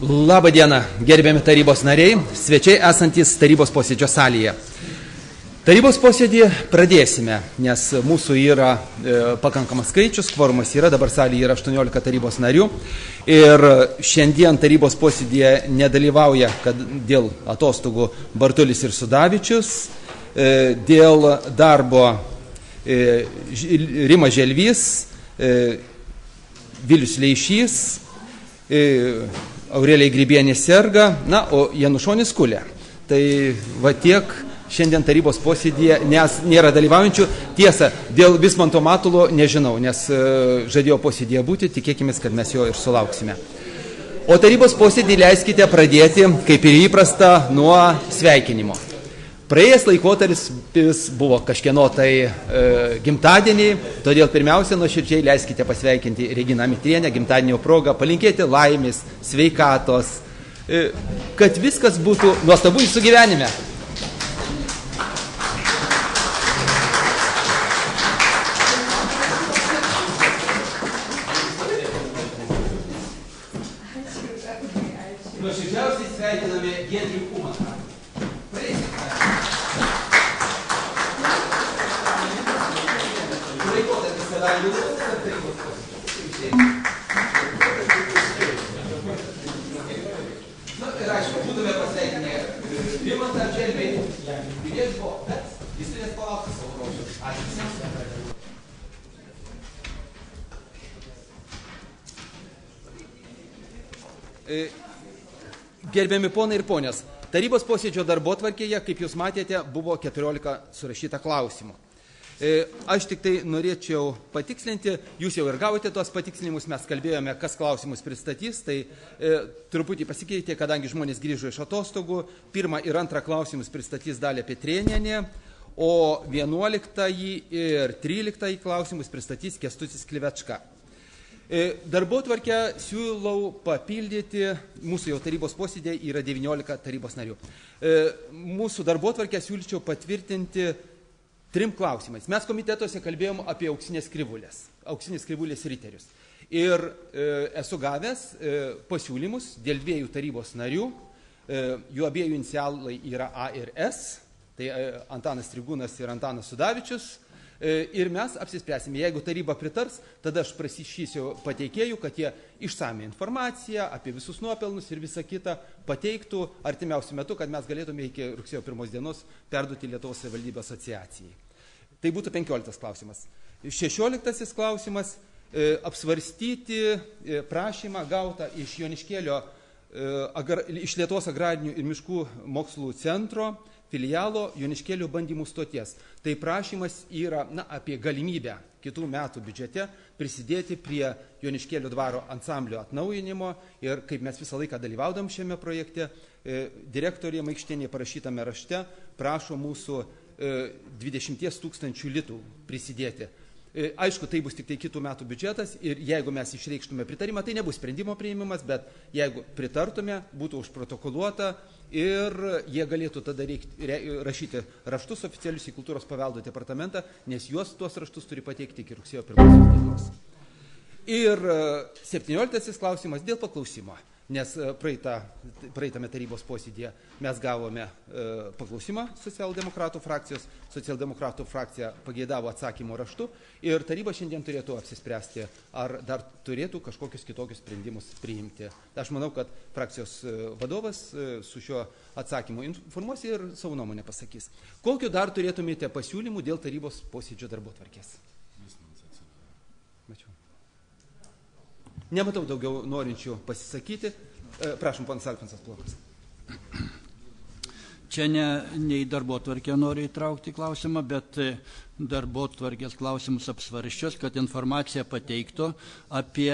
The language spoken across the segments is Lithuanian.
Labą dieną, gerbiami tarybos nariai, svečiai esantys tarybos posėdžio salėje. Tarybos posėdį pradėsime, nes mūsų yra pakankamas skaičius, kvorumas yra, dabar salėje yra 18 tarybos narių ir šiandien tarybos posėdėje nedalyvauja, kad dėl atostogų Bartulis ir Sudavičius, dėl darbo Rimas Želvys, Vilius Leišys, Aurelija Grybienė serga, na, o Janušonis Kulė. Tai va tiek šiandien tarybos posėdėje nėra dalyvaujančių. Tiesa, dėl Vismanto Matulo nežinau, nes žadėjo posėdėje būti, tikėkime, kad mes jo ir sulauksime. O tarybos posėdį leiskite pradėti, kaip ir įprasta, nuo sveikinimo. Praėjęs laikotarpis buvo kažkieno tai gimtadienį, todėl pirmiausia nuoširdžiai leiskite pasveikinti Reginą Mitrienę gimtadienio progą, palinkėti laimės, sveikatos, kad viskas būtų nuostabu jūsų gyvenime. Nuoširdžiausiai sveikiname Giedrių Umatą. Ir aišku, būtume pasveikinę Rimantą Želvį, Vilės buvo, bet jis turės palaukti savo ruošų. Ačiū. Gerbiami ponai ir ponios, tarybos posėdžio darbotvarkėje, kaip jūs matėte, buvo 14 surašyta klausimų. Aš tik tai norėčiau patikslinti, jūs jau ir gavote tuos patikslinimus, mes kalbėjome, kas klausimus pristatys, tai truputį pasikeitė, kadangi žmonės grįžo iš atostogų, pirmą ir antrą klausimus pristatys Dalia Petrėnienė, o 11 ir 13 klausimus pristatys Kęstutis Klivečka. Darbotvarkę siūlau papildyti, mūsų jau tarybos posėdėje yra 19 tarybos narių. Mūsų darbotvarkę siūlyčiau patvirtinti 3 klausimais. Mes komitetuose kalbėjom apie auksinės krivulės riterius. Ir esu gavęs pasiūlymus dėl 2 tarybos narių, jų abiejų inicialai yra A ir S, tai Antanas Trigūnas ir Antanas Sudavičius. Ir mes apsispręsime, jeigu taryba pritars, tada aš prašysiu pateikėjų, kad jie išsame informaciją apie visus nuopelnus ir visą kitą pateiktų artimiausiu metu, kad mes galėtume iki rugsėjo 1 dienos perduoti Lietuvos savivaldybių asociacijai. Tai būtų 15 klausimas. 16 klausimas – apsvarstyti prašymą gautą iš Joniškėlio, iš Lietuvos agrarinių ir miškų mokslų centro filialo Joniškėlio bandymų stoties. Tai prašymas yra apie galimybę kitų metų biudžete prisidėti prie Joniškėlio dvaro ansamblio atnaujinimo ir kaip mes visą laiką dalyvaudam šiame projekte, direktorė Maikštienė parašytame rašte prašo mūsų 20 000 litų prisidėti. Aišku, tai bus tik tai kitų metų biudžetas ir jeigu mes išreikštume pritarimą, tai nebus sprendimo priėmimas, bet jeigu pritartume, būtų užprotokoluota ir jie galėtų tada rašyti raštus oficialius į Kultūros paveldo departamentą, nes juos tuos raštus turi pateikti iki rugsėjo 1 dienos. Ir 17 klausimas dėl paklausimo, nes praeitame tarybos posėdėje mes gavome paklausimą socialdemokratų frakcijos, socialdemokratų frakcija pageidavo atsakymo raštu ir taryba šiandien turėtų apsispręsti, ar dar turėtų kažkokius kitokius sprendimus priimti. Aš manau, kad frakcijos vadovas su šiuo atsakymu informuos ir savo nuomonę pasakys. Kokiu dar turėtumėte pasiūlymų dėl tarybos posėdžio darbotvarkės? Mačiau. Nematau daugiau norinčių pasisakyti. Prašom, ponas Alfonsas Plokas. Čia ne į darbotvarkę noriu įtraukti klausimą, bet darbotvarkės klausimus apsvarščios, kad informaciją pateiktų apie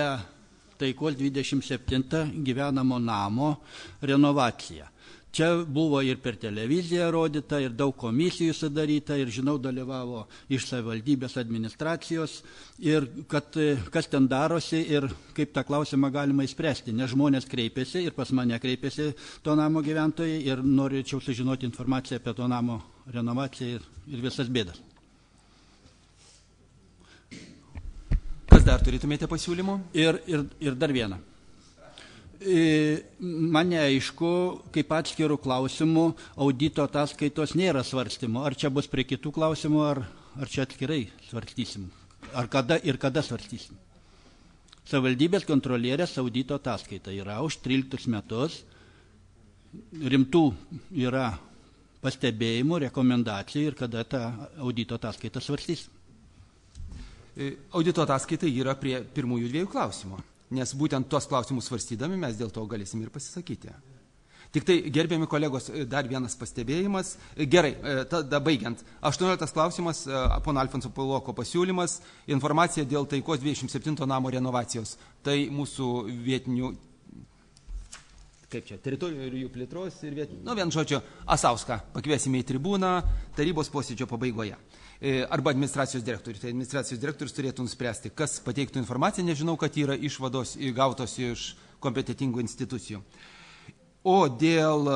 Taikos 27 gyvenamo namo renovaciją. Čia buvo ir per televiziją rodyta, ir daug komisijų sudaryta, ir žinau, dalyvavo iš savivaldybės administracijos, ir kas ten darosi ir kaip tą klausimą galima įspręsti, nes žmonės kreipėsi ir pas mane kreipėsi to namo gyventojai ir norėčiau sužinoti informaciją apie to namo renovaciją ir visas bėdas. Kas dar turėtumėte pasiūlymų? Ir dar vieną. Man neaišku, kaip atskirų klausimų audito ataskaitos nėra svarstymo. Ar čia bus prie kitų klausimų, ar čia atskirai svarstysim? Ar kada svarstysim? Savivaldybės kontrolierės audito ataskaita yra už 13 metus. Rimtų yra pastebėjimų, rekomendacijų ir kada tą audito ataskaitą svarstysim. Audito ataskaita yra prie pirmųjų 2 klausimų. Nes būtent tuos klausimus svarstydami mes dėl to galėsim ir pasisakyti. Tik tai, gerbiami kolegos, dar vienas pastebėjimas. Gerai, tada baigiant. 18 klausimas, pono Alfonso Pauloko pasiūlymas, informacija dėl taikos 27 namo renovacijos. Tai mūsų vietinių, teritorijų plėtros ir vietinių, vien žodžio, Asauską pakviesime į tribūną tarybos posėdžio pabaigoje. Arba administracijos direktorių. Tai administracijos direktorius turėtų nuspręsti, kas pateiktų informaciją. Nežinau, kad yra išvados gautos iš kompetitingų institucijų. O dėl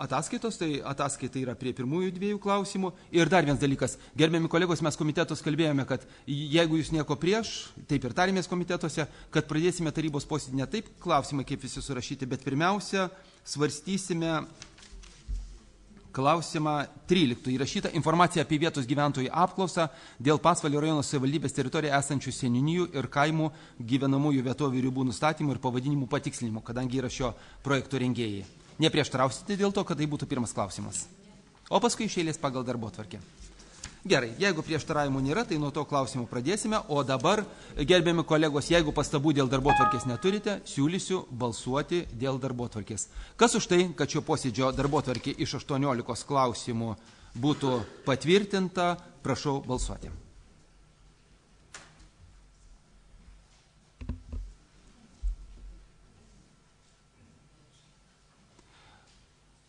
ataskaitos, tai ataskaita yra prie pirmųjų 2 klausimų. Ir dar vienas dalykas. Gerbiami kolegos, mes komitetos kalbėjome, kad jeigu jūs nieko prieš, taip ir tarėmės komitetuose, kad pradėsime tarybos posėdį ne taip klausimai, kaip visi surašyti, bet pirmiausia, svarstysime klausimą 13. Įrašyta informacija apie vietos gyventojų apklausą dėl Pasvalio rajono savivaldybės teritorijoje esančių seniūnijų ir kaimų gyvenamųjų vietovių ribų nustatymų ir pavadinimų patikslinimų, kadangi yra šio projekto rengėjai. Neprieštrausite dėl to, kad tai būtų pirmas klausimas. O paskui iš eilės pagal darbotvarkę. Gerai, jeigu prieštaravimų nėra, tai nuo to klausimo pradėsime. O dabar, gerbiami kolegos, jeigu pastabų dėl darbotvarkės neturite, siūlysiu balsuoti dėl darbotvarkės. Kas už tai, kad šio posėdžio darbotvarkė iš 18 klausimų būtų patvirtinta, prašau balsuoti.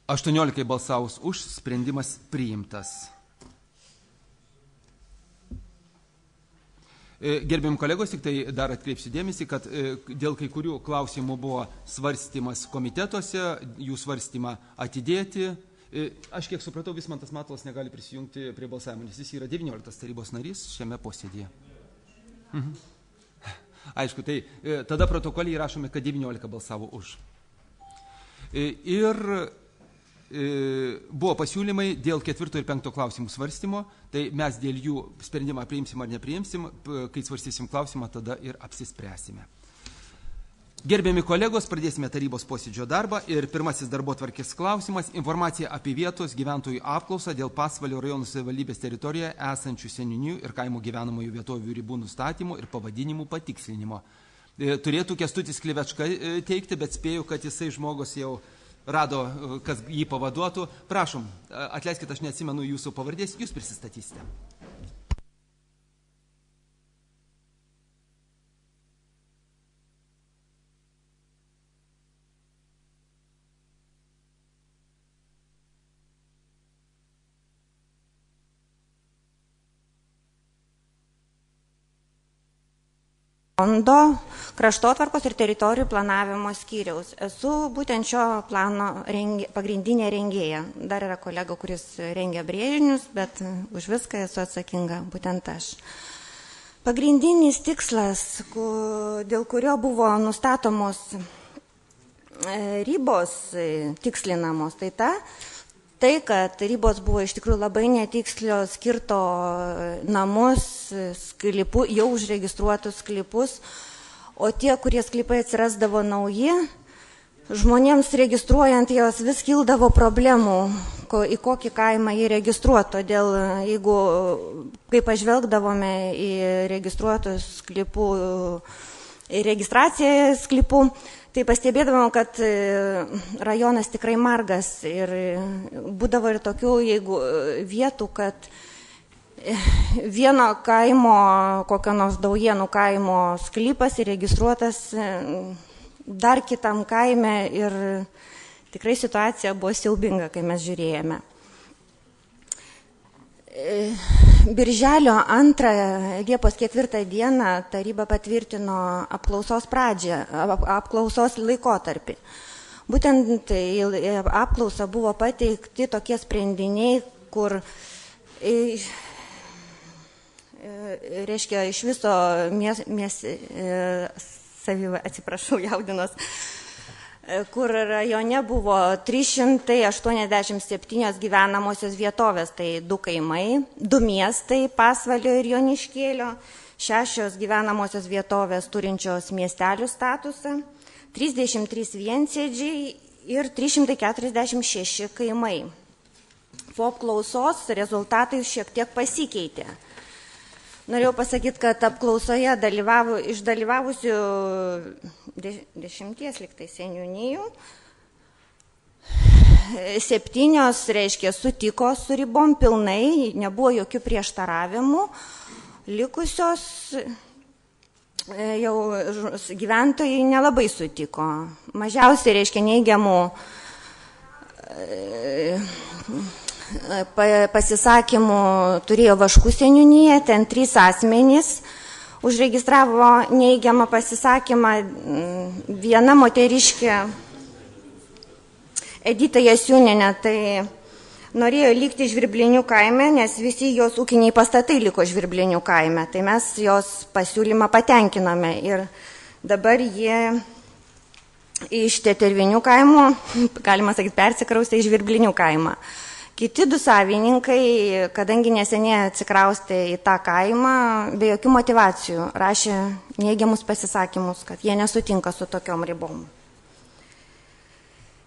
Aštuoniolikai balsavus už, sprendimas priimtas. Gerbiami kolegos, tik tai dar atkreipsiu dėmesį, kad dėl kai kurių klausimų buvo svarstymas komitetuose, jų svarstymą atidėti. Aš kiek supratau, Vismantas Matulas negali prisijungti prie balsavimo, nes jis yra 19 tarybos narys šiame posėdėje. Aišku, tai tada protokolį įrašome, kad 19 balsavo už. Ir buvo pasiūlymai dėl 4 ir 5 klausimų svarstymo, tai mes dėl jų sprendimą priimsim ar nepriimsim, kai svarstysim klausimą, tada ir apsispręsime. Gerbiami kolegos, pradėsime tarybos posėdžio darbą ir pirmasis darbotvarkės klausimas – informacija apie vietos gyventojų apklausą dėl Pasvalio rajono savivaldybės teritorijoje esančių seniūnijų ir kaimo gyvenamųjų vietovių ribų nustatymų ir pavadinimų patikslinimo. Turėtų Kęstutis Klivečka teikti, bet spėju, kad jisai žmogus jau rado, kas jį pavaduotų. Prašom, atleiskit, aš neatsimenu jūsų pavardės, jūs prisistatysite. Fondo kraštotvarkos ir teritorijų planavimo skyriaus. Esu būtent šio plano pagrindinė rengėja. Dar yra kolega, kuris rengia brėžinius, bet už viską esu atsakinga būtent aš. Pagrindinis tikslas, dėl kurio buvo nustatomos ribos tikslinamos, tai, kad ribos buvo iš tikrųjų labai netikslios, skirto namus, sklypų, jau užregistruotus sklypus, o tie, kurie sklypai atsirasdavo nauji, žmonėms registruojant jos vis kildavo problemų, į kokį kaimą jį registruoti. Todėl, jeigu, kai pažvelgdavome į registruotus sklypų, į registraciją sklypų, tai pastebėdavom, kad rajonas tikrai margas ir būdavo ir tokių vietų, kad vieno kaimo, kokio nors Daujienų kaimo sklypas įregistruotas dar kitam kaime ir tikrai situacija buvo siaubinga, kai mes žiūrėjome. Birželio 2, Liepos 4 dieną taryba patvirtino apklausos pradžią, apklausos laikotarpį. Būtent apklausa buvo pateikti tokie sprendiniai, kur, reiškia, iš viso jaudinos, kur rajone buvo 387 gyvenamosios vietovės, tai 2 kaimai, 2 miestai Pasvalio ir Joniškėlio, 6 gyvenamosios vietovės turinčios miestelių statusą, 33 viensėdžiai ir 346 kaimai. Po apklausos rezultatai šiek tiek pasikeitė. Norėjau pasakyti, kad apklausoje iš dalyvavusių 10 liktai seniūnijų 7, reiškia, sutiko su ribom pilnai, nebuvo jokių prieštaravimų. Likusios jau gyventojai nelabai sutiko. Mažiausiai, reiškia, neigiamų pasisakymų turėjo Vaškų seniūnija, ten 3 asmenys užregistravo neigiamą pasisakymą. Viena moteriškė Edita Jasiūnienė, tai norėjo likti Žvirblinių kaime, nes visi jos ūkiniai pastatai liko Žvirblinių kaime. Tai mes jos pasiūlymą patenkinome ir dabar jie iš Tetervinių kaimo, galima sakyti, persikraustė į Žvirblinių kaimą. Kiti 2 savininkai, kadangi neseniai atsikraustė į tą kaimą, be jokių motivacijų rašė neigiamus pasisakymus, kad jie nesutinka su tokiom ribom.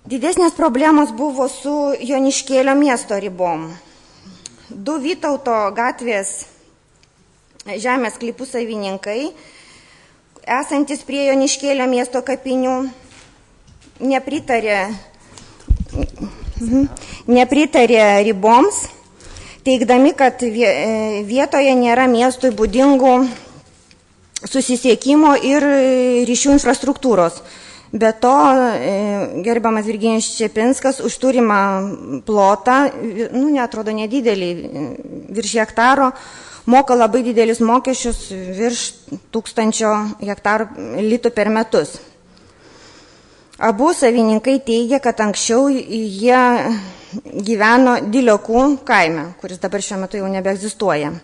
Didesnės problemos buvo su Joniškėlio miesto ribom. 2 Vytauto gatvės žemės sklypų savininkai, esantis prie Joniškėlio miesto kapinių, nepritarė riboms, teigdami, kad vietoje nėra miestui būdingų susisiekimo ir ryšių infrastruktūros. Be to, gerbiamas Virginijus Čepinskas už turimą plotą, neatrodo nedidelį, virš hektaro, moka labai didelius mokesčius, virš 1000 hektarų litų per metus. Abu savininkai teigia, kad anksčiau jie gyveno Diliokų kaime, kuris dabar šiuo metu jau nebeegzistuoja.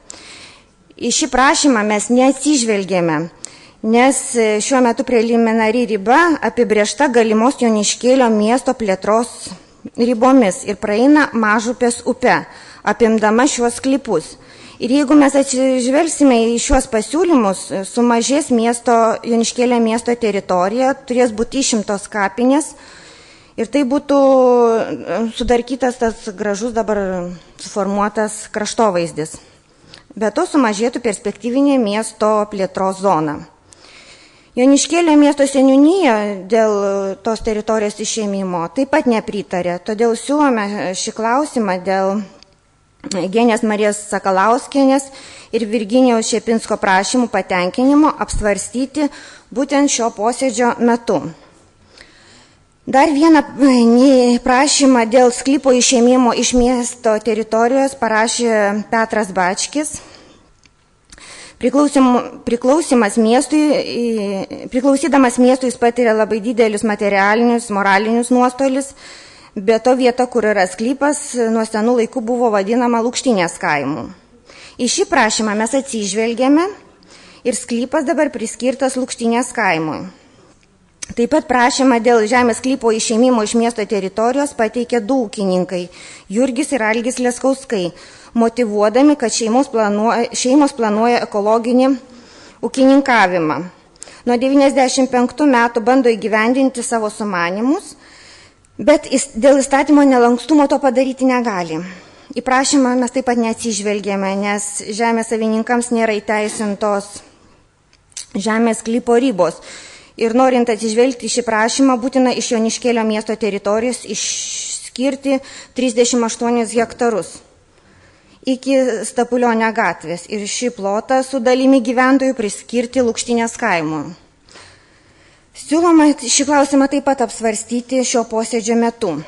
Į šį prašymą mes neatsižvelgėme, nes šiuo metu preliminari riba apibrėžta galimos Joniškėlio miesto plėtros ribomis ir praeina Mažupės upe, apimdama šiuos sklypus. Ir jeigu mes atsižvelgsime į šiuos pasiūlymus, sumažės Joniškėlio miesto teritorija, turės būti išimtos kapinės ir tai būtų sudarkytas tas gražus dabar suformuotas kraštovaizdis. Be to sumažėtų perspektyvinė miesto plėtros zona. Joniškėlio miesto seniūnija dėl tos teritorijos išėmimo taip pat nepritarė, todėl siūlome šį klausimą dėl Genės Marijos Sakalauskienės ir Virginijaus Čepinsko prašymų patenkinimo apsvarstyti būtent šio posėdžio metu. Dar vieną prašymą dėl sklypo išėmimo iš miesto teritorijos parašė Petras Bačkis. Priklausydamas miestui jis patiria labai didelius materialinius, moralinius nuostolius. Be to vieta, kur yra sklypas, nuo senų laikų buvo vadinama Lukštinės kaimu. Į šį prašymą mes atsižvelgėme ir sklypas dabar priskirtas Lukštinės kaimui. Taip pat prašymą dėl žemės sklypo išėmimo iš miesto teritorijos pateikė 2 ūkininkai – Jurgis ir Algis Leskauskai, motyvuodami, kad šeimos planuoja ekologinį ūkininkavimą. Nuo 1995 metų bando įgyvendinti savo sumanymus, bet dėl įstatymo nelankstumo to padaryti negali. Į prašymą mes taip pat neatsižvelgėme, nes žemės savininkams nėra įteisintos žemės sklypo ribos. Ir norint atsižvelgti šį prašymą, būtina iš Joniškėlio miesto teritorijos išskirti 38 hektarus iki Stapulionio gatvės ir šį plotą su dalimi gyventojų priskirti Lukštinės kaimui. Siūloma šį klausimą taip pat apsvarstyti šio posėdžio metu.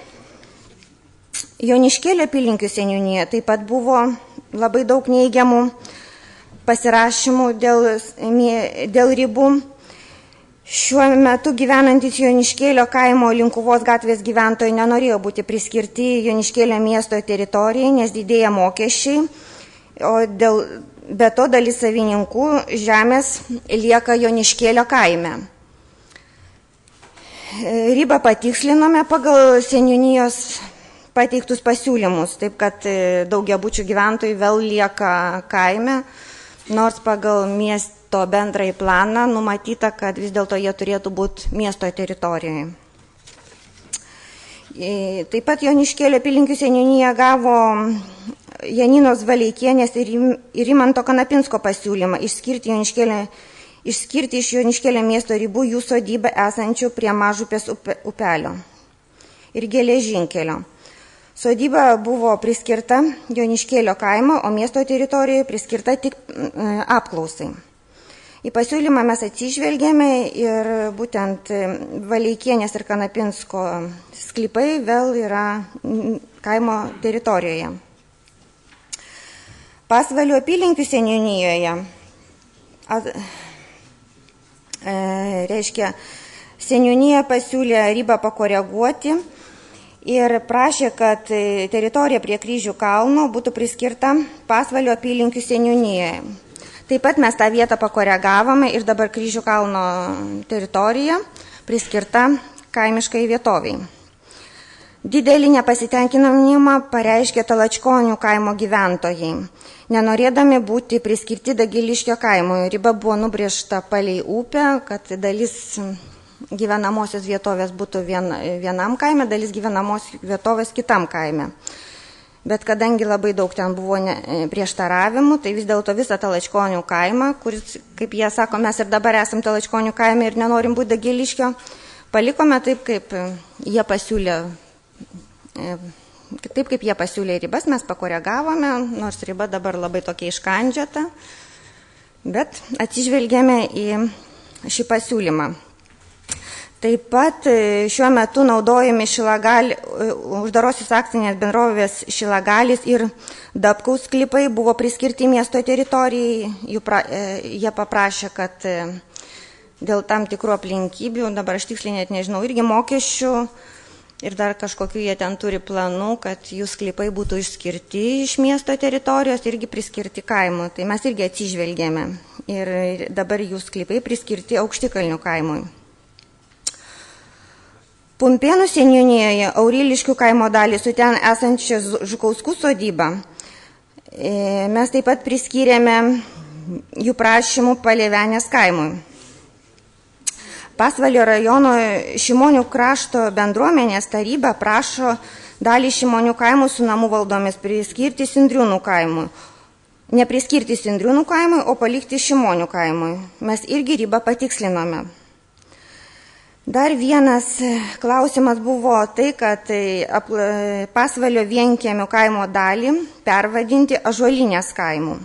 Joniškėlio apylinkių seniūnijoje taip pat buvo labai daug neigiamų pasirašymų dėl ribų. Šiuo metu gyvenantis Joniškėlio kaimo Linkuvos gatvės gyventojai nenorėjo būti priskirti Joniškėlio miesto teritorijai, nes didėja mokesčiai, o be to dalis savininkų žemės lieka Joniškėlio kaime. ribą patikslinome pagal seniūnijos pateiktus pasiūlymus, taip kad daugiabučių gyventojai vėl lieka kaime, nors pagal miesto bendrąjį planą numatyta, kad vis dėlto jie turėtų būti miesto teritorijoje. Taip pat Joniškėlio apylinkių seniūnija gavo Janinos Valeikienės ir Rimanto Kanapinsko pasiūlymą išskirti iš Joniškėlio miesto ribų jų sodybą esančių prie Mažupės upelio ir geležinkelio. Sodyba buvo priskirta Joniškėlio kaimo, o miesto teritorijoje priskirta tik apklausai. Į pasiūlymą mes atsižvelgėme ir būtent Valeikienės ir Kanapinsko sklypai vėl yra kaimo teritorijoje. Pasvalio apylinkių seniūnijoje, seniūnija pasiūlė ribą pakoreguoti ir prašė, kad teritorija prie Kryžių kalno būtų priskirta Pasvalio apylinkių seniūnijoje. Taip pat mes tą vietą pakoregavome ir dabar Kryžių kalno teritorija priskirta kaimiškai vietoviai. Didelį nepasitenkinimą pareiškė Talačkonių kaimo gyventojai. Nenorėdami būti priskirti Dagiliškio kaimui, riba buvo nubrėžta palei upę, kad dalis gyvenamosios vietovės būtų vienam kaime, dalis gyvenamosios vietovės kitam kaime. Bet kadangi labai daug ten buvo prieštaravimų, tai vis dėlto visą Talačkonių kaimą, kuris, kaip jie sako, mes ir dabar esam Talačkonių kaime ir nenorim būti Dagiliškio, palikome taip, kaip jie pasiūlė ribas, mes pakoregavome, nors riba dabar labai tokia iškandžiota, bet atsižvelgėme į šį pasiūlymą. Taip pat šiuo metu naudojami uždarosios akcinės bendrovės Šilagalis ir Dabkaus sklypai buvo priskirti miesto teritorijai. Jie paprašė, kad dėl tam tikrų aplinkybių, dabar aš tiksliai net nežinau, irgi mokesčių ir dar kažkokių jie ten turi planų, kad jų sklypai būtų išskirti iš miesto teritorijos, irgi priskirti kaimui. Tai mes irgi atsižvelgėme ir dabar jų sklypai priskirti Aukštikalnių kaimui. Pumpėnų seniūnijoje Auriliškių kaimo dalį su ten esančia Žukauskų sodyba. Mes taip pat priskyrėme jų prašymų Palėvenės kaimui. Pasvalio rajono Šimonių krašto bendruomenės taryba prašo dalį Šimonių kaimų su namų valdomis priskirti Sindriūnų kaimui. Nepriskirti Sindriūnų kaimui, o palikti Šimonių kaimui. Mes irgi ribą patikslinome. Dar vienas klausimas buvo tai, kad Pasvalio vienkiemių kaimo dalį pervadinti Ąžuolinės kaimų.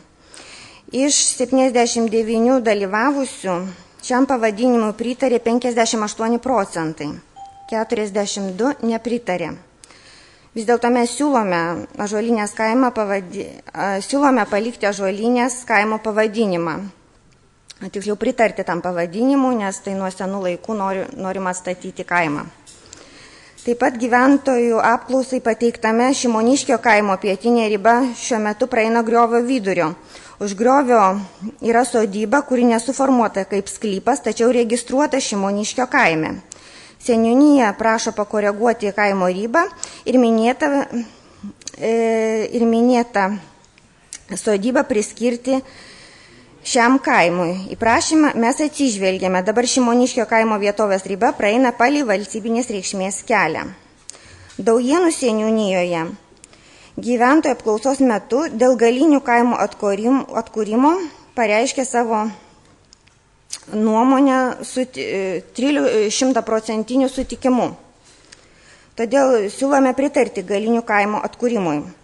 Iš 79 dalyvavusių šiam pavadinimui pritarė 58%, 42 nepritarė. Vis dėlto mes siūlome palikti Ąžuolinės kaimo pavadinimą. Tiksliau pritarti tam pavadinimu, nes tai nuo senų laikų norima statyti kaimą. Taip pat gyventojų apklausai pateiktame Šimoniškio kaimo pietinė riba šiuo metu praeina griovio vidurio. Už griovio yra sodyba, kuri nesuformuota kaip sklypas, tačiau registruota Šimoniškio kaime. Seniūnija prašo pakoreguoti kaimo ribą ir minėtą sodybą priskirti šiam kaimui. Į prašymą mes atsižvelgėme. Dabar Šimoniškio kaimo vietovės riba praeina palei valstybinės reikšmės kelią. Daujienų seniūnijoje gyventojų apklausos metu dėl Galinių kaimo atkūrimo pareiškė savo nuomonę su 100% sutikimu. Todėl siūlome pritarti Galinių kaimo atkūrimui.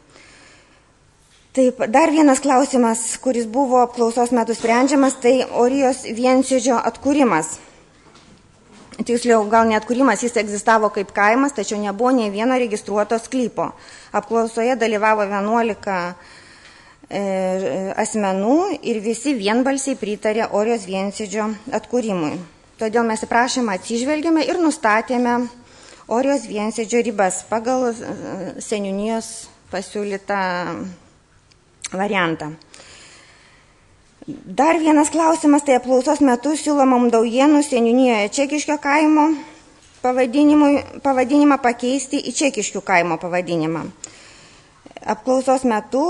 Taip, dar vienas klausimas, kuris buvo apklausos metu sprendžiamas, tai Orijos viensėdžio atkūrimas. Tiksliau, gal ne atkūrimas, jis egzistavo kaip kaimas, tačiau nebuvo nei vieno registruoto sklypo. Apklausoje dalyvavo 11 asmenų ir visi vienbalsiai pritarė Orijos viensėdžio atkūrimui. Todėl mes į prašymą atsižvelgėme ir nustatėme Orijos viensėdžio ribas pagal seniūnijos pasiūlytą variantą. Dar vienas klausimas, tai apklausos metu siūlomam Daujienų seniūnijoje Čekiškio kaimo pavadinimą pakeisti į Čekiškių kaimo pavadinimą. Apklausos metu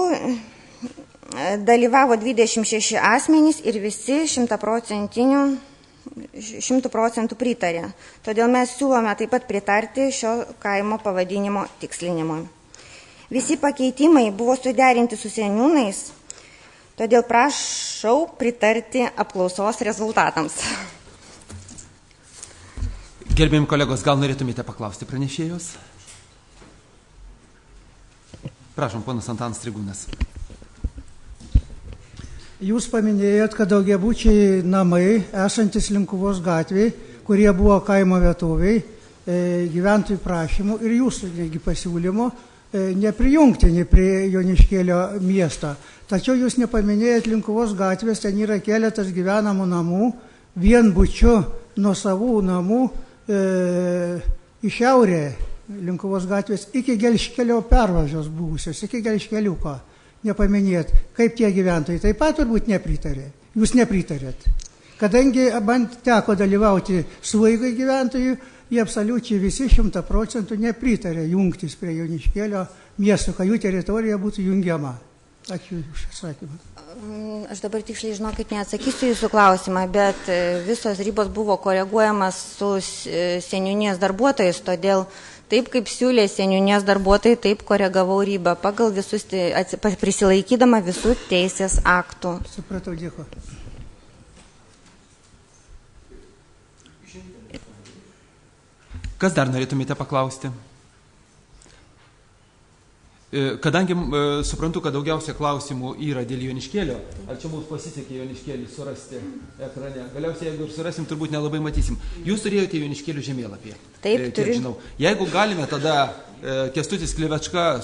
dalyvavo 26 asmenys ir visi 100% pritarė. Todėl mes siūlome taip pat pritarti šio kaimo pavadinimo tikslinimui. Visi pakeitimai buvo suderinti su seniūnais, todėl prašau pritarti apklausos rezultatams. Gerbėjim kolegos, gal norėtumėte paklausti pranešėjus? Prašom, ponas Antanas Strigūnas. Jūs paminėjot, kad daugiabučiai namai esantis Linkuvos gatvėje, kurie buvo kaimo vietoviai, gyventojų prašymų ir jūsų negi pasiūlymo neprijungtini prie Joniškėlio miesto. Tačiau jūs nepaminėjot Linkuvos gatvės, ten yra keletas gyvenamų namų, vienbučių nuo savų namų į šiaurę Linkuvos gatvės iki Gelžkelio pervažios buvusios, iki Gelžkeliuko. Nepaminėt, kaip tie gyventojai taip pat turbūt nepritarė. Jūs nepritarėt. Kadangi man teko dalyvauti sueigai gyventojų, jie absoliučiai visi 100% nepritarė jungtis prie Joniškėlio miesto, kad jų teritorija būtų jungiama. Ačiū už atsakymą. Aš dabar tiksliai žinokit neatsakysiu jūsų klausimą, bet visos ribos buvo koreguojamas su seniūnijos darbuotojais, todėl taip kaip siūlė seniūnijos darbuotojai, taip koregavau ribą pagal visus, prisilaikydama visų teisės aktų. Supratau, dėkui. Kas dar norėtumėte paklausti? Kadangi suprantu, kad daugiausia klausimų yra dėl Joniškėlio, ar čia mums pasisekė Joniškėlį surasti ekrane? Galiausiai, jeigu ir surasim, turbūt nelabai matysim. Jūs turėjote Joniškėlio žemėlapyje? Taip, turiu. Žinau. Jeigu galime, tada Kęstutis Klevečka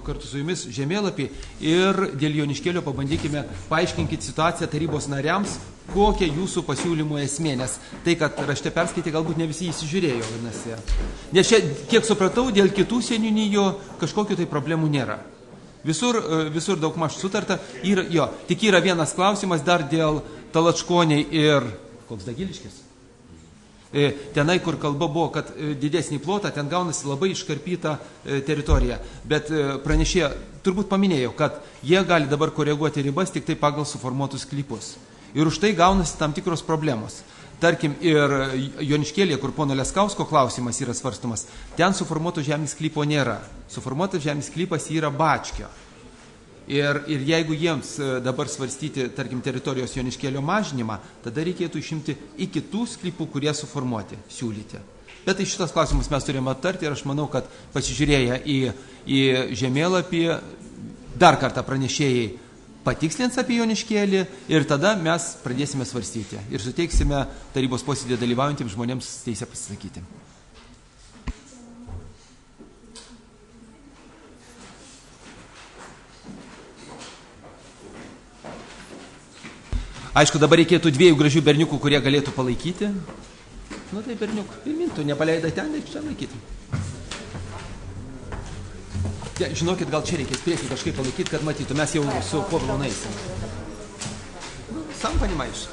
kartu su jumis žemėlapį ir dėl Joniškėlio pabandykime paaiškinkit situaciją tarybos nariams, kokia jūsų pasiūlymų esmė, nes tai, kad rašte perskaitė, galbūt ne visi įsižiūrėjo, vadinasi. Nes čia, kiek supratau, dėl kitų seniūnijų kažkokių tai problemų nėra. Visur daugmaž sutarta. Tik yra vienas klausimas dar dėl Talačkoniai ir koks Dagiliškis. Tenai, kur kalba buvo, kad didesnį plotą, ten gaunasi labai iškarpyta teritorija. Bet pranešėja turbūt paminėjo, kad jie gali dabar koreguoti ribas tik tai pagal suformuotus sklypus. Ir už tai gaunasi tam tikros problemos. Tarkim, ir Joniškėlėje, kur pono Leskausko klausimas yra svarstomas, ten suformuoto žemės sklypo nėra. Suformuotas žemės sklypas yra Bačkio. Ir jeigu jiems dabar svarstyti, tarkim, teritorijos Joniškėlio mažinimą, tada reikėtų išimti į kitų sklypų, kurie suformuoti, siūlyti. Bet tai šitas klausimus mes turime aptarti ir aš manau, kad pasižiūrėję į žemėlapį, dar kartą pranešėjai patikslins apie Joniškėlį ir tada mes pradėsime svarstyti ir suteiksime tarybos posėdėje dalyvaujantiems žmonėms teisę pasisakyti. Aišku, dabar reikėtų dviejų gražių berniukų, kurie galėtų palaikyti. Nu tai berniuk, pirmin, tu nepaleidai ten ir čia laikyti. Ja, žinokit, gal čia reikės priekį kažkaip palaikyti, kad matytų. Mes jau su Povilu naisim. Sam понимаешь.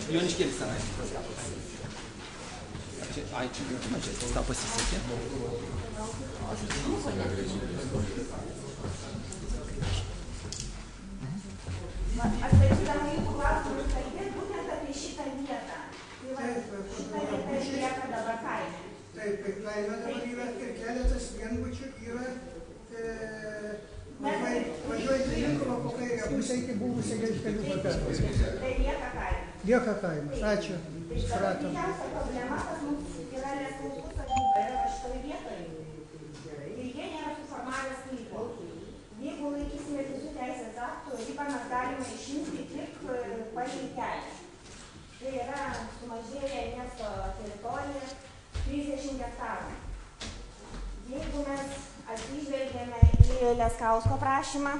Joniškėlis tenai. Ai, čia tau pasisekė. Atsakydama jūsų klausimus kalbėt būtent apie šitą vietą. Tai šitą vietą lieka dabar kaime. Taip, kaip kaime dabar yra ir keletas vienbučių yra važiuojant į Linkuvą po kairę pusę iki buvusią Gelžkeliuko pervažios. Tai lieka kaime. Lieka kaimas. Ačiū. Supratom. Didžiausia problema pas mums yra Leskauskų sodyba, yra šitoje vietoje. Ir jie nėra suformavę sklypo. Jeigu laikysime visų teisės aktų, ribą mes galime išimti tik palei kelią. Tai yra sumažėję miesto teritorija 30 hektarų. Jeigu mes atsižvelgėme į Leskausko prašymą,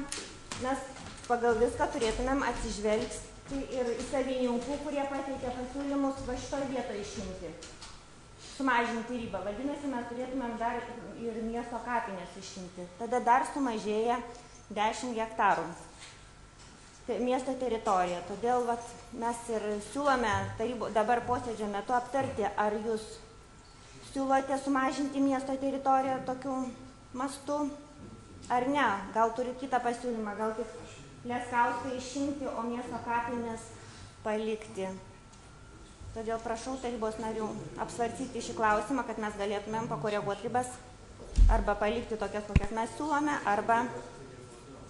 mes pagal viską turėtumėm atsižvelgti ir į savininkų, kurie pateikė pasiūlymus va šitoje vietoje išimti. Sumažinti ribą. Vadinasi, mes turėtumėm dar ir miesto kapinės išimti. Tada dar sumažėja 10 hektarų. miesto teritoriją. Todėl mes ir siūlome dabar posėdžio metu aptarti, ar jūs siūlote sumažinti miesto teritoriją tokiu mastu, ar ne. Gal turit kitą pasiūlymą, gal tik Leskauską išimti, o miesto kapines palikti. Todėl prašau tarybos narių apsvarstyti šį klausimą, kad mes galėtumėm pakoreguoti ribas, arba palikti tokias, kokias mes siūlome, arba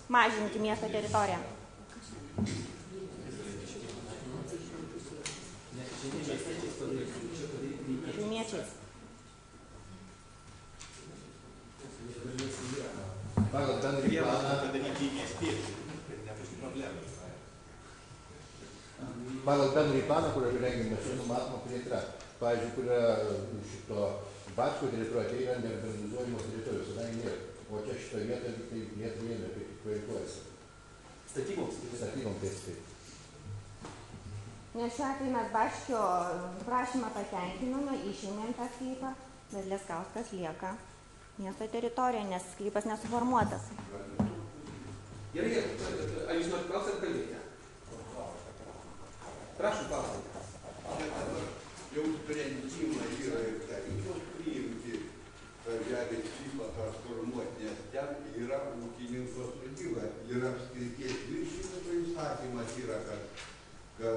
mažinti miesto teritoriją. Vilniečiais. Pagal bendrąjį planą, kurio rengiame, čia numatoma plėtra. Pavyzdžiui, kur yra šito Batsko teritorija, tai yra neurbanizuojamos teritorijos, kadangi nėra. O čia šito vietoje tik tai plėtra tai tik projektuojasi. Statyboms taip. Nes šiuo atveju mes Bačkio prašymą patenkinome, išėmėm tą sklypą, bet Leskauskas lieka miesto teritorija, nes sklypas nesuformuotas. Gerai, ar jūs norite klausyti ar kalbėti? Prašau klausyti. Jau sprendimai yra ir tarybos priimti žemės sklypą transformuoti, nes ten yra ūkininko sodyba, yra apskrities viršininko įstatymas yra, kad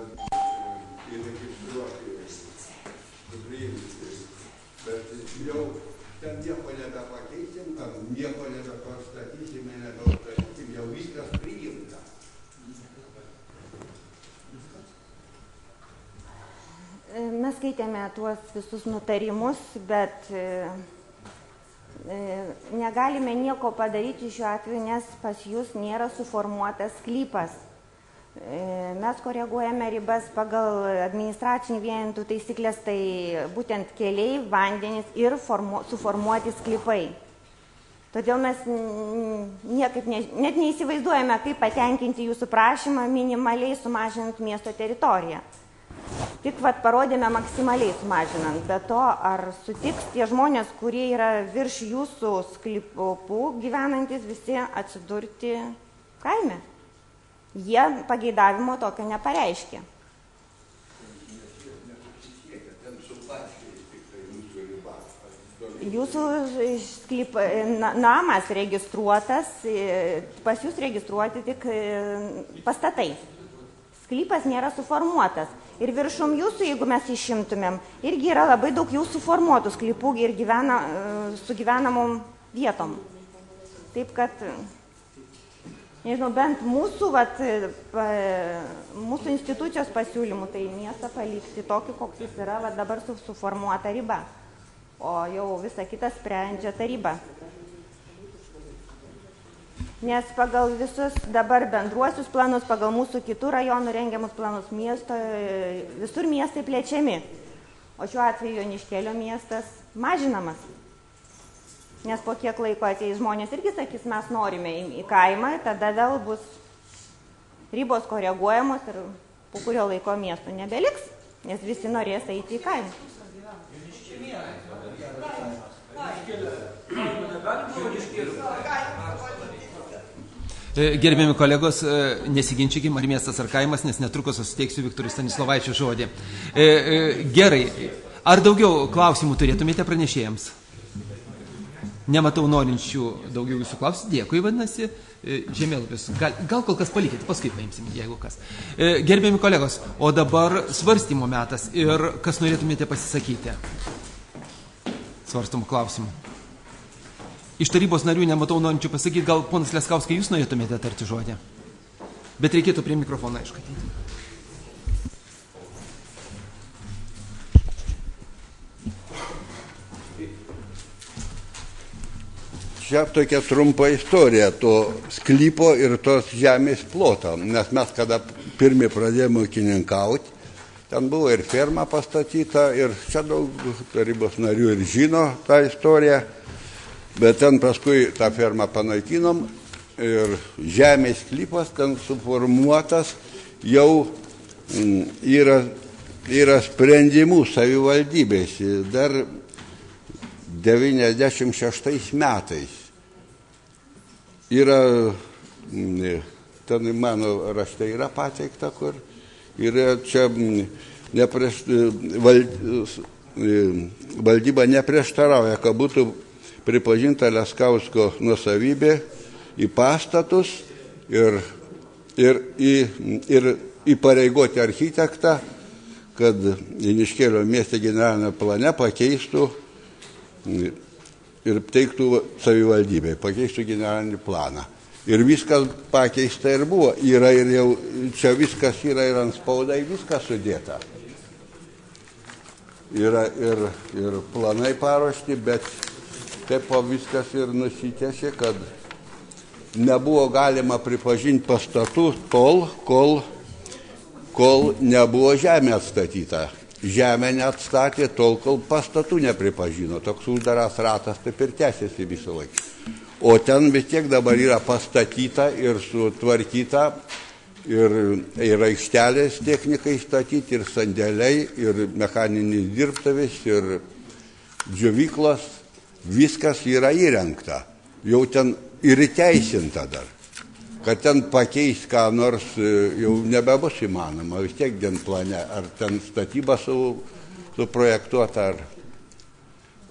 įregistruoti, priimti. Bet jau ten nieko nebepakeisim, nieko nebepastatysim, jau viskas priimta. Mes skaitėme tuos visus nutarimus, bet negalime nieko padaryti šiuo atveju, nes pas jūs nėra suformuotas sklypas. Mes koreguojame ribas pagal administracinių vienetų taisyklės, tai būtent keliai, vandenys ir suformuoti sklypai. Todėl mes niekaip net neįsivaizduojame, kaip patenkinti jūsų prašymą minimaliai sumažinant miesto teritoriją. Tik parodėme maksimaliai sumažinant, bet to ar sutiks tie žmonės, kurie yra virš jūsų sklypų gyvenantis, visi atsidurti kaime. Jie pageidavimo tokio nepareiškė. Jūsų namas registruotas, pas jūs registruoti tik pastatai. Sklypas nėra suformuotas. Ir viršum jūsų, jeigu mes išimtumėm, irgi yra labai daug jau suformuotų sklypų ir su gyvenamom vietom. Taip kad, nežinau, bent mūsų institucijos pasiūlymų, tai miestą palikti tokį, koks jis yra dabar suformuota riba. O jau visą kitą sprendžia taryba. Nes pagal visus dabar bendruosius planus, pagal mūsų kitų rajonų rengiamus planus visur miestai plečiami. O šiuo atveju Joniškėlio miestas mažinamas. Nes po kiek laiko ateis žmonės irgi sakys, mes norime į kaimą, tada vėl bus ribos koreguojamos ir po kurio laiko miestų nebeliks, nes visi norės eiti į kaimą. Gerbiami kolegos, nesiginčykim, ar miestas ar kaimas, nes netrukus suteiksiu Viktorui Stanislovaičiui žodį. Gerai, ar daugiau klausimų turėtumėte pranešėjams? Nematau norinčių daugiau jūsų klausyti. Dėkui, vadinasi, žemėlapis. Gal kol kas palikite, paskui paimsim, jeigu kas. Gerbiami kolegos, o dabar svarstymo metas ir kas norėtumėte pasisakyti? Svarstomų klausimų. Iš tarybos narių nematau norinčių pasakyti, gal ponas Leskauskai jūs norėtumėte tarti žodį? Bet reikėtų prie mikrofono, aišku, ateiti. Čia tokia trumpa istorija to sklypo ir tos žemės ploto, nes mes kada pirmie pradėjome ūkininkauti, ten buvo ir ferma pastatyta ir čia daug tarybos narių ir žino tą istoriją. Bet ten paskui tą fermą panaikinom ir žemės sklypas ten suformuotas jau yra sprendimų savivaldybės. Dar 96 metais yra ten mano rašte yra pateikta, kur yra čia valdyba neprieštarauja, kad būtų pripažinta Leskausko nuosavybė į pastatus ir įpareigoti architektą, kad Joniškėlio mieste generalinio plane pakeistų ir teiktų savivaldybei, pakeistų generalinį planą. Ir viskas pakeista ir buvo. Yra ir jau, čia viskas yra ir ant spaudai, viskas sudėta. Yra ir planai paruošti, bet taip viskas ir nusitęsė, kad nebuvo galima pripažinti pastatų tol, kol nebuvo žemė atstatyta. Žemė neatstatė tol, kol pastatų nepripažino. Toks uždaras ratas taip ir tęsiasi visą laiką. O ten vis tiek dabar yra pastatyta ir sutvarkyta, ir aikštelės technikai statyti, ir sandėliai, ir mechaninis dirbtuvės, ir džiovyklos. Viskas yra įrengta. Jau ten ir įteisinta dar. Kad ten pakeis ką nors jau nebebus įmanoma, vis tiek gen plane, ar ten statyba suprojektuota.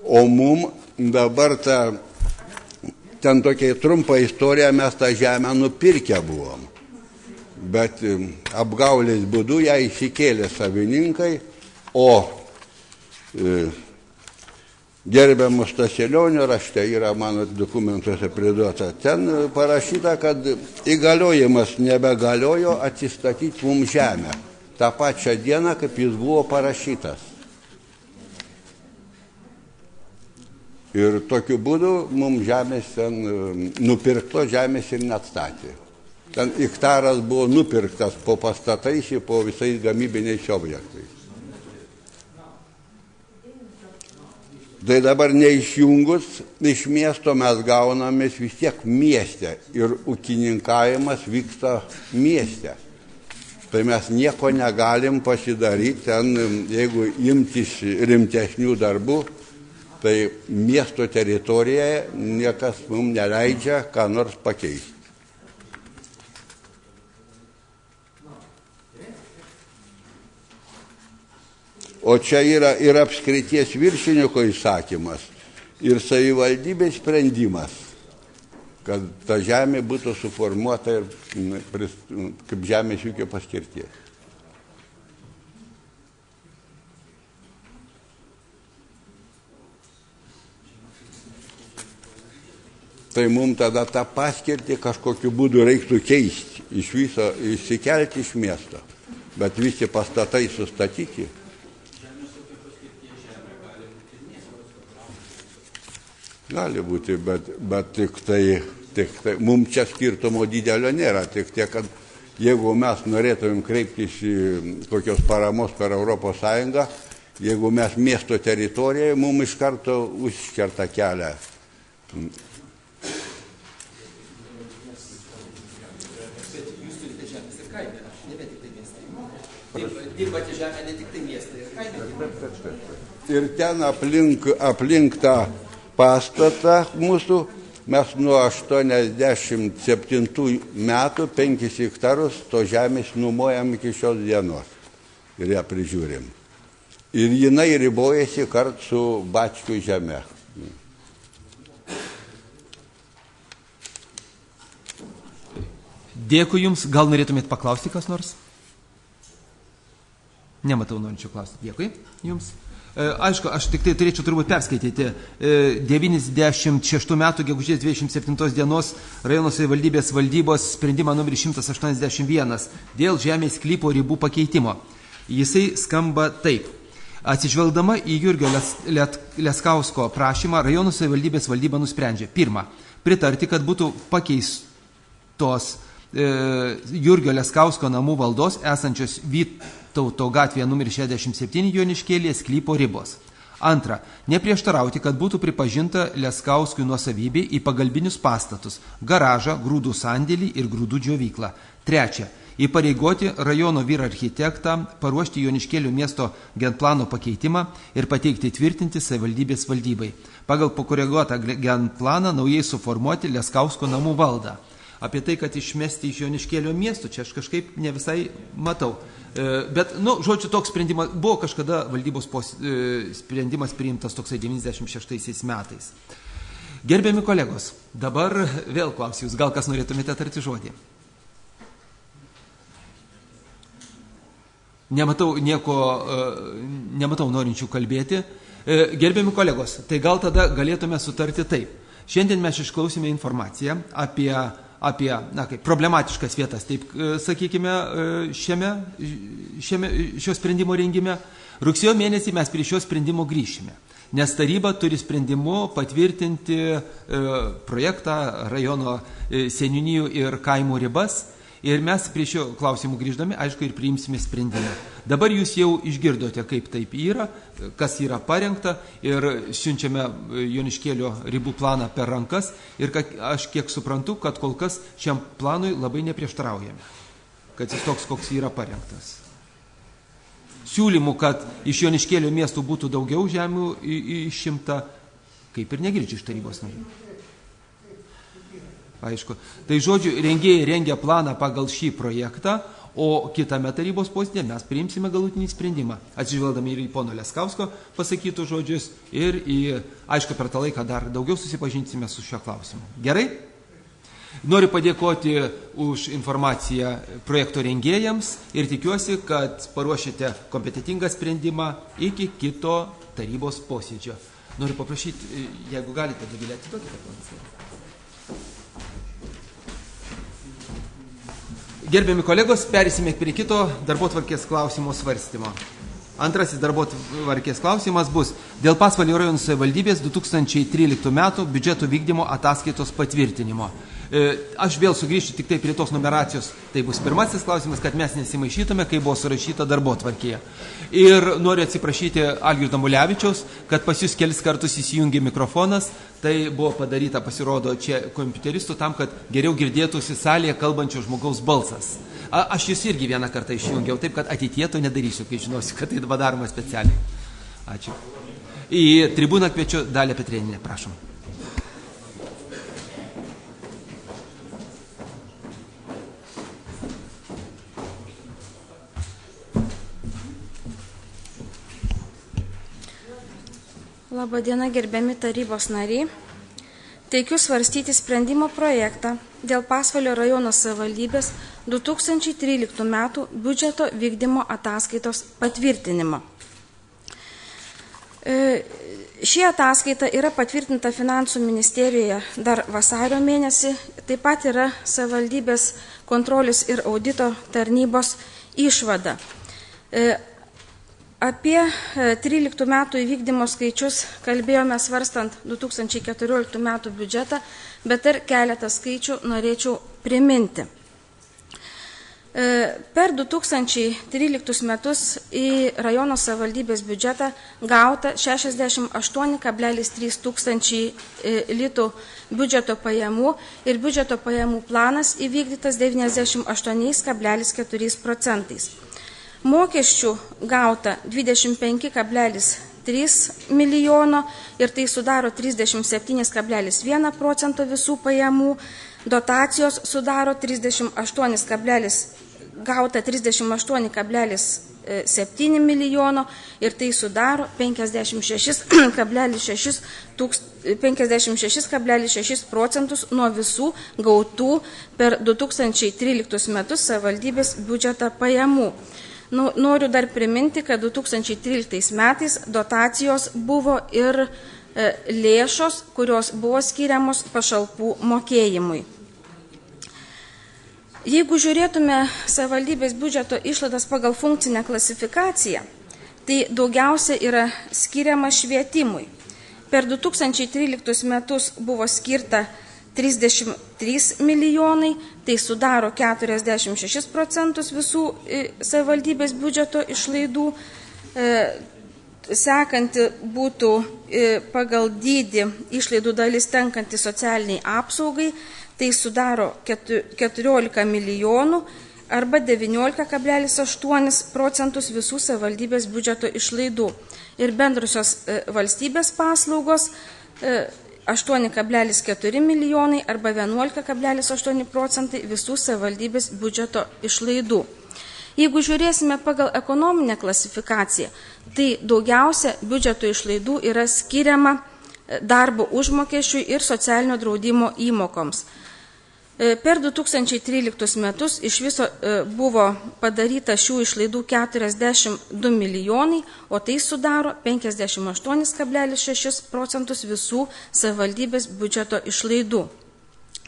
O mum dabar ten tokia trumpa istorija, mes tą žemę nupirkę buvom. Bet apgaulės būdu ją įsikėlė savininkai, o gerbiamo Staselionio rašte yra mano dokumentuose priduota. Ten parašyta, kad įgaliojimas nebegaliojo atsistatyti mums žemę. tą pačią dieną, kaip jis buvo parašytas. Ir tokiu būdu mums žemės ten nupirkto žemės ir neatstatė. Ten hektaras buvo nupirktas po pastatais ir po visais gamybiniais objektais. Tai dabar neišjungus iš miesto mes gaunamės vis tiek mieste ir ūkininkavimas vyksta mieste. Tai mes nieko negalim pasidaryti ten, jeigu imtis rimtesnių darbų, tai miesto teritorijoje niekas mums neleidžia ką nors pakeisti. O čia yra ir apskrities viršininko įsakymas, ir savivaldybės sprendimas, kad ta žemė būtų suformuota kaip žemės ūkio paskirties. Tai mums tada tą paskirtį kažkokiu būdu reiktų keisti, iš viso išsikelti iš miesto, bet visi pastatai sustatyti. Gali būti, bet tik tai mums čia skirtumo didelio nėra, tik tiek, kad jeigu mes norėtumėm kreiptis į kokios paramos per Europos Sąjungą, jeigu mes miesto teritorijoje, mums iš karto užkerta kelią. Jūs turite žemės ir kaime, ne tik tai mieste. Dirbate žemę ne tik tai mieste ir kaime. Ir ten aplink tą pastatą mūsų mes nuo 87 metų 5 hektarus to žemės nuomojam iki šios dienos ir ją prižiūrim. Ir jinai ribojasi kartu su Bačkių žeme. Dėkui Jums, gal norėtumėt paklausti kas nors? Nematau norinčių klausti. Dėkui Jums. Aišku, aš tik tai turėčiau turbūt perskaityti 96 metų gegužės 27 dienos rajono savivaldybės valdybos sprendimą numeris 181 dėl žemės sklypo ribų pakeitimo. Jisai skamba taip. Atsižvelgdama į Jurgio Leskausko prašymą, rajono savivaldybės valdyba nusprendžia: pirma, pritarti, kad būtų pakeistos Jurgio Leskausko namų valdos esančios Vytauto gatvėje numeris 67 Joniškėlyje sklypo ribos. Antra, neprieštarauti, kad būtų pripažinta Leskauskui nuosavybė į pagalbinius pastatus, garažą, grūdų sandėlį ir grūdų džiovyklą. Trečia, įpareigoti rajono vyrą architektą paruošti Joniškėlių miesto genplano pakeitimą ir pateikti tvirtinti savivaldybės valdybai. Pagal pakoreguotą genplaną naujai suformuoti Leskausko namų valdą. apie tai, kad išmesti iš Joniškėlio miestų, čia aš kažkaip ne visai matau. Bet, žodžiu, toks sprendimas, buvo kažkada valdybos sprendimas priimtas toksai 96 metais. Gerbiami kolegos, dabar vėl klausiu jūs, gal kas norėtumėte tarti žodį? Nematau norinčių kalbėti. Gerbiami kolegos, tai gal tada galėtume sutarti taip. Šiandien mes išklausime informaciją apie problematiškas vietas, taip sakykime, šio sprendimo rengime. Rugsėjo mėnesį mes prie šio sprendimo grįšime, nes taryba turi sprendimu patvirtinti projektą rajono seniūnijų ir kaimų ribas. Ir mes prie šio klausimų grįždami, aišku, ir priimsime sprendimą. Dabar jūs jau išgirdote, kaip taip yra, kas yra parengta ir siunčiame Joniškėlio ribų planą per rankas ir aš kiek suprantu, kad kol kas šiam planui labai neprieštaraujame, kad jis toks, koks yra parengtas. Siūlymų, kad iš Joniškėlio miestų būtų daugiau žemių išimta, kaip ir negirdžiu iš tarybos narių. Aišku. Tai žodžiu, rengėjai rengia planą pagal šį projektą, o kitame tarybos posėdyje mes priimsime galutinį sprendimą, atsižvelgdami ir į pono Leskausko pasakytų žodžius ir aišku, per tą laiką dar daugiau susipažinsime su šio klausimu. Gerai? Noriu padėkoti už informaciją projekto rengėjams ir tikiuosi, kad paruošite kompetitingą sprendimą iki kito tarybos posėdžio. Noriu paprašyti, jeigu galite, Dovilė, atiduokite klausimą. Gerbiami kolegos, perėsime prie kito darbotvarkės klausimo svarstymo. Antrasis darbotvarkės klausimas bus dėl Pasvalio rajono savivaldybės 2013 metų biudžeto vykdymo ataskaitos patvirtinimo. Aš vėl sugrįšiu tik tai prie tos numeracijos. Tai bus pirmasis klausimas, kad mes nesimaišytume, kai buvo surašyta darbotvarkėje. Ir noriu atsiprašyti Algirdo Mulevičiaus, kad pas jūs kelis kartus įsijungė mikrofonas. Tai buvo padaryta, pasirodo, čia kompiuteristų tam, kad geriau girdėtųsi salėje kalbančio žmogaus balsas. Aš jūs irgi vieną kartą išjungiau, taip kad ateityje to nedarysiu, kai žinosiu, kad tai daroma specialiai. Ačiū. Į tribūną kviečiu Dalią Petrėnienę, prašom. Labadiena, gerbiami tarybos nariai. Teikiu svarstyti sprendimo projektą dėl Pasvalio rajono savivaldybės 2013 metų biudžeto vykdymo ataskaitos patvirtinimo. Ši ataskaita yra patvirtinta Finansų ministerijoje dar vasario mėnesį, taip pat yra savivaldybės kontrolės ir audito tarnybos išvada. Apie 13 metų įvykdymo skaičius kalbėjome svarstant 2014 metų biudžetą, bet ir keletą skaičių norėčiau priminti. Per 2013 metus į rajono savivaldybės biudžetą gauta 68,3 tūkstančiai litų biudžeto pajamų ir biudžeto pajamų planas įvykdytas 98,4 procentais. Mokesčių gauta 25,3 milijono ir tai sudaro 37,1 procento visų pajamų, dotacijos sudaro 38,7 milijono ir tai sudaro 56,6 procentus nuo visų gautų per 2013 metus savivaldybės biudžetą pajamų. Noriu dar priminti, kad 2013 metais dotacijos buvo ir lėšos, kurios buvo skiriamos pašalpų mokėjimui. Jeigu žiūrėtume savivaldybės biudžeto išlaidas pagal funkcinę klasifikaciją, tai daugiausia yra skiriama švietimui. Per 2013 metus buvo skirta 33 milijonai, tai sudaro 46 procentus visų savivaldybės biudžeto išlaidų. Sekanti būtų pagal dydį išlaidų dalis tenkanti socialiniai apsaugai, tai sudaro 14 milijonų arba 19,8 procentus visų savivaldybės biudžeto išlaidų. Ir bendrusios valstybės paslaugos 8,4 milijonai arba 11,8 procentai visų savivaldybės biudžeto išlaidų. Jeigu žiūrėsime pagal ekonominę klasifikaciją, tai daugiausia biudžeto išlaidų yra skiriama darbo užmokesčiui ir socialinio draudimo įmokoms. Per 2013 metus iš viso buvo padaryta šių išlaidų 42 milijonai, o tai sudaro 58,6 procentus visų savivaldybės biudžeto išlaidų.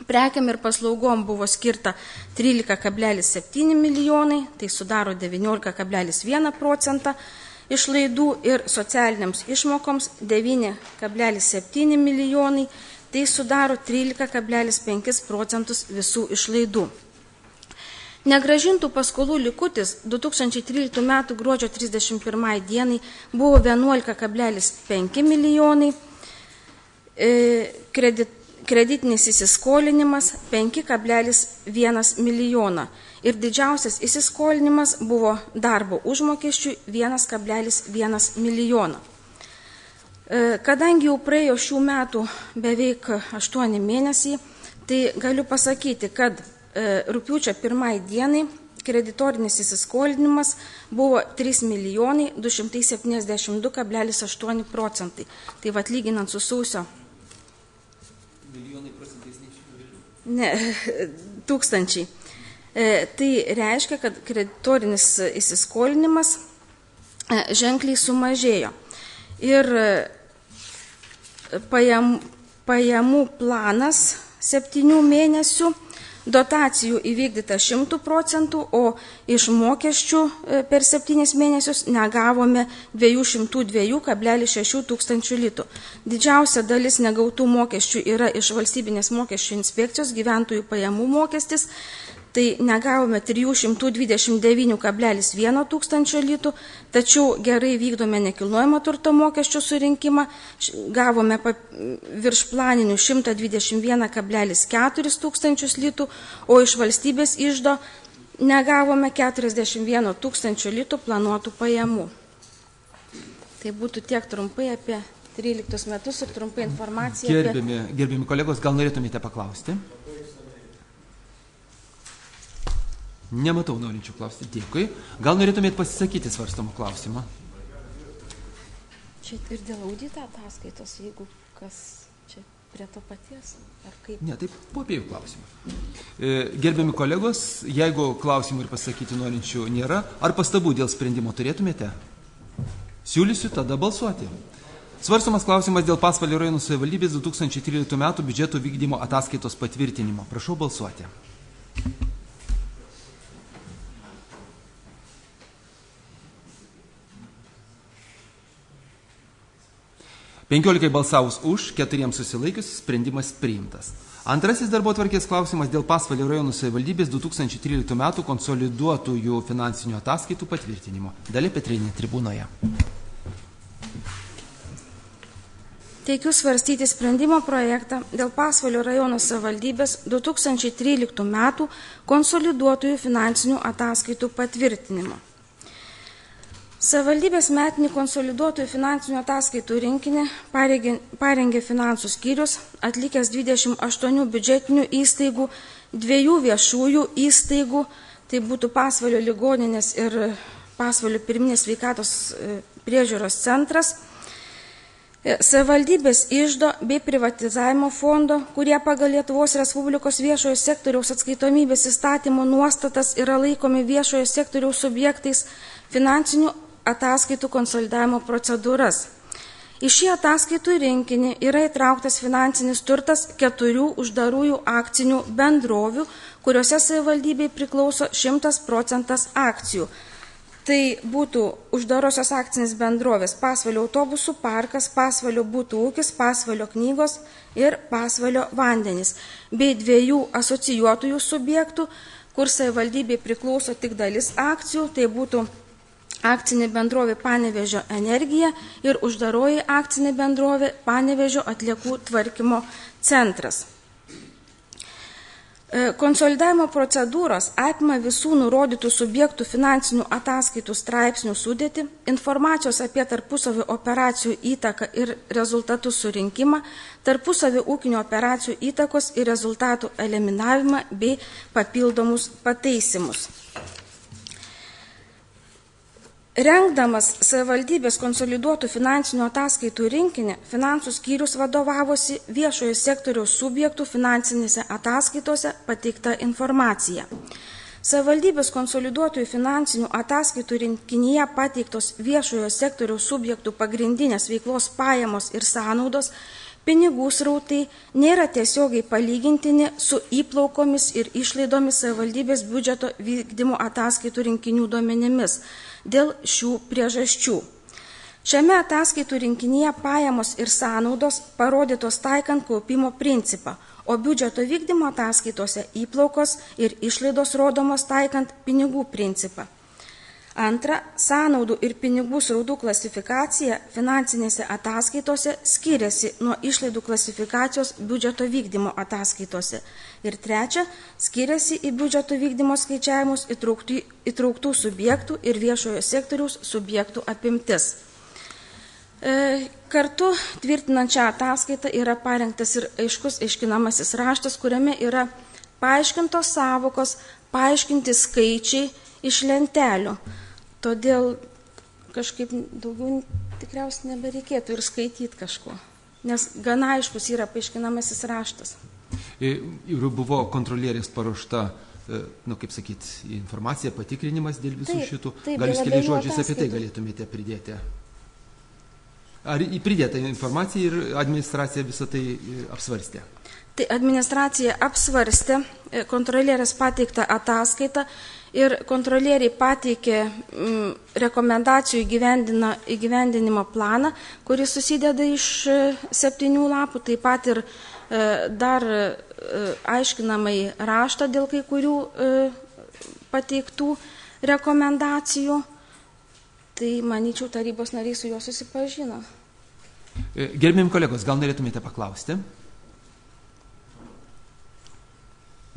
Prekiam ir paslaugom buvo skirta 13,7 milijonai, tai sudaro 19,1 procentą išlaidų ir socialiniams išmokoms 9,7 milijonai, tai sudaro 13,5 procentus visų išlaidų. Negrąžintų paskolų likutis 2013 m. gruodžio 31 dienai buvo 11,5 milijonai, kreditinis įsiskolinimas 5,1 milijoną ir didžiausias įsiskolinimas buvo darbo užmokesčiui 1,1 milijoną. Kadangi jau praėjo šių metų beveik 8 mėnesiai, tai galiu pasakyti, kad rugpjūčio 1 dienai kreditorinis įsiskolinimas buvo 3 milijonai 272,8 procentai. Tai vat lyginant su sausio. Ne, tūkstančiai. Tai reiškia, kad kreditorinis įsiskolinimas ženkliai sumažėjo. Ir pajamų planas 7 mėnesių, dotacijų įvykdyta 100%, o iš mokesčių per 7 mėnesius negavome 202,6 tūkstančių litų. Didžiausia dalis negautų mokesčių yra iš valstybinės mokesčių inspekcijos gyventojų pajamų mokestis, tai negavome 329,1 tūkstančio litų, tačiau gerai vykdome nekilnojamo turto mokesčių surinkimą, gavome virš planinių 121,4 tūkstančius litų, o iš valstybės iždo negavome 41 tūkstančio litų planuotų pajamų. Tai būtų tiek trumpai apie 13 metus ir trumpai informacija. Gerbiami kolegos, gal norėtumėte paklausti? Nematau norinčių klausti. Dėkui. Gal norėtumėte pasisakyti svarstamą klausimą? Čia ir dėl audito ataskaitos, jeigu kas čia prie to paties, ar kaip? Ne, taip, po abiejų klausimų. Gerbiami kolegos, jeigu klausimų ir pasakyti norinčių nėra, ar pastabų dėl sprendimo turėtumėte? Siūlysiu tada balsuoti. Svarstomas klausimas dėl Pasvalio rajono savivaldybės 2013 m. biudžeto vykdymo ataskaitos patvirtinimo. Prašau balsuoti. 15 balsavus už, 4 susilaikius, sprendimas priimtas. Antrasis darbotvarkės klausimas dėl Pasvalio rajono savivaldybės 2013 m. konsoliduotųjų finansinių ataskaitų patvirtinimo. Dalia Petrienė tribūnoje. Teikiu svarstyti sprendimo projektą dėl Pasvalio rajono savivaldybės 2013 m. konsoliduotųjų finansinių ataskaitų patvirtinimo. Savivaldybės metinį konsoliduotųjų finansinių ataskaitų rinkinį parengė finansų skyrius, atlikęs 28 biudžetinių įstaigų, 2 viešųjų įstaigų, tai būtų Pasvalio ligoninės ir Pasvalio pirminės sveikatos priežiūros centras, savivaldybės iždo bei privatizavimo fondo, kurie pagal Lietuvos Respublikos viešojo sektoriaus atskaitomybės įstatymo nuostatas yra laikomi viešojo sektoriaus subjektais, finansinių ataskaitų konsolidavimo procedūras. Į šį ataskaitų rinkinį yra įtrauktas finansinis turtas 4 uždarųjų akcinių bendrovių, kuriuose savivaldybei priklauso 100% akcijų. Tai būtų uždarosios akcinės bendrovės Pasvalio autobusų parkas, Pasvalio butų ūkis, Pasvalio knygos ir Pasvalio vandenys, bei 2 asocijuotųjų subjektų, kur savivaldybei priklauso tik dalis akcijų, tai būtų akcinė bendrovė Panevėžio energija ir uždaroji akcinė bendrovė Panevėžio atliekų tvarkymo centras. Konsolidavimo procedūros apima visų nurodytų subjektų finansinių ataskaitų straipsnių sudėtį, informacijos apie tarpusavio operacijų įtaką ir rezultatų surinkimą, tarpusavio ūkinio operacijų įtakos ir rezultatų eliminavimą bei papildomus pataisimus. Rengdamas savivaldybės konsoliduotų finansinių ataskaitų rinkinį, finansų skyrius vadovavosi viešojo sektoriaus subjektų finansinėse ataskaitose pateikta informacija. Savivaldybės konsoliduotųjų finansinių ataskaitų rinkinyje pateiktos viešojo sektoriaus subjektų pagrindinės veiklos pajamos ir sąnaudos, pinigų srautai nėra tiesiogiai palygintini su įplaukomis ir išlaidomis savivaldybės biudžeto vykdymo ataskaitų rinkinių duomenimis dėl šių priežasčių. Šiame ataskaitų rinkinyje pajamos ir sąnaudos parodytos taikant kaupimo principą, o biudžeto vykdymo ataskaitose įplaukos ir išlaidos rodomos taikant pinigų principą. Antra, sąnaudų ir pinigų srautų klasifikacija finansinėse ataskaitose skiriasi nuo išlaidų klasifikacijos biudžeto vykdymo ataskaitose. Ir trečia, skiriasi į biudžeto vykdymo skaičiavimus įtrauktų subjektų ir viešojo sektoriaus subjektų apimtis. Kartu tvirtinant šią ataskaitą yra parengtas ir aiškus aiškinamasis raštas, kuriame yra paaiškintos savokos, paaiškinti skaičiai iš lentelių. Todėl kažkaip daugiau tikriausiai nebereikėtų ir skaityti kažko, nes gana aiškus yra paaiškinamasis raštas. Ir buvo kontrolierės paruošta, kaip sakyti, informacija, patikrinimas dėl visų šitų. Gal jūs keliais žodžiais apie tai galėtumėte pridėti? Ar pridėta informacija ir administracija visą tai apsvarstė? Tai administracija apsvarstė kontrolierės pateiktą ataskaitą ir kontrolieriai pateikė rekomendacijų įgyvendinimo planą, kuris susideda iš 7 lapų, taip pat ir dar aiškinamai raštą dėl kai kurių pateiktų rekomendacijų. Tai, manyčiau, tarybos nariai su juo susipažino. Gerbiami kolegos, gal norėtumėte paklausti?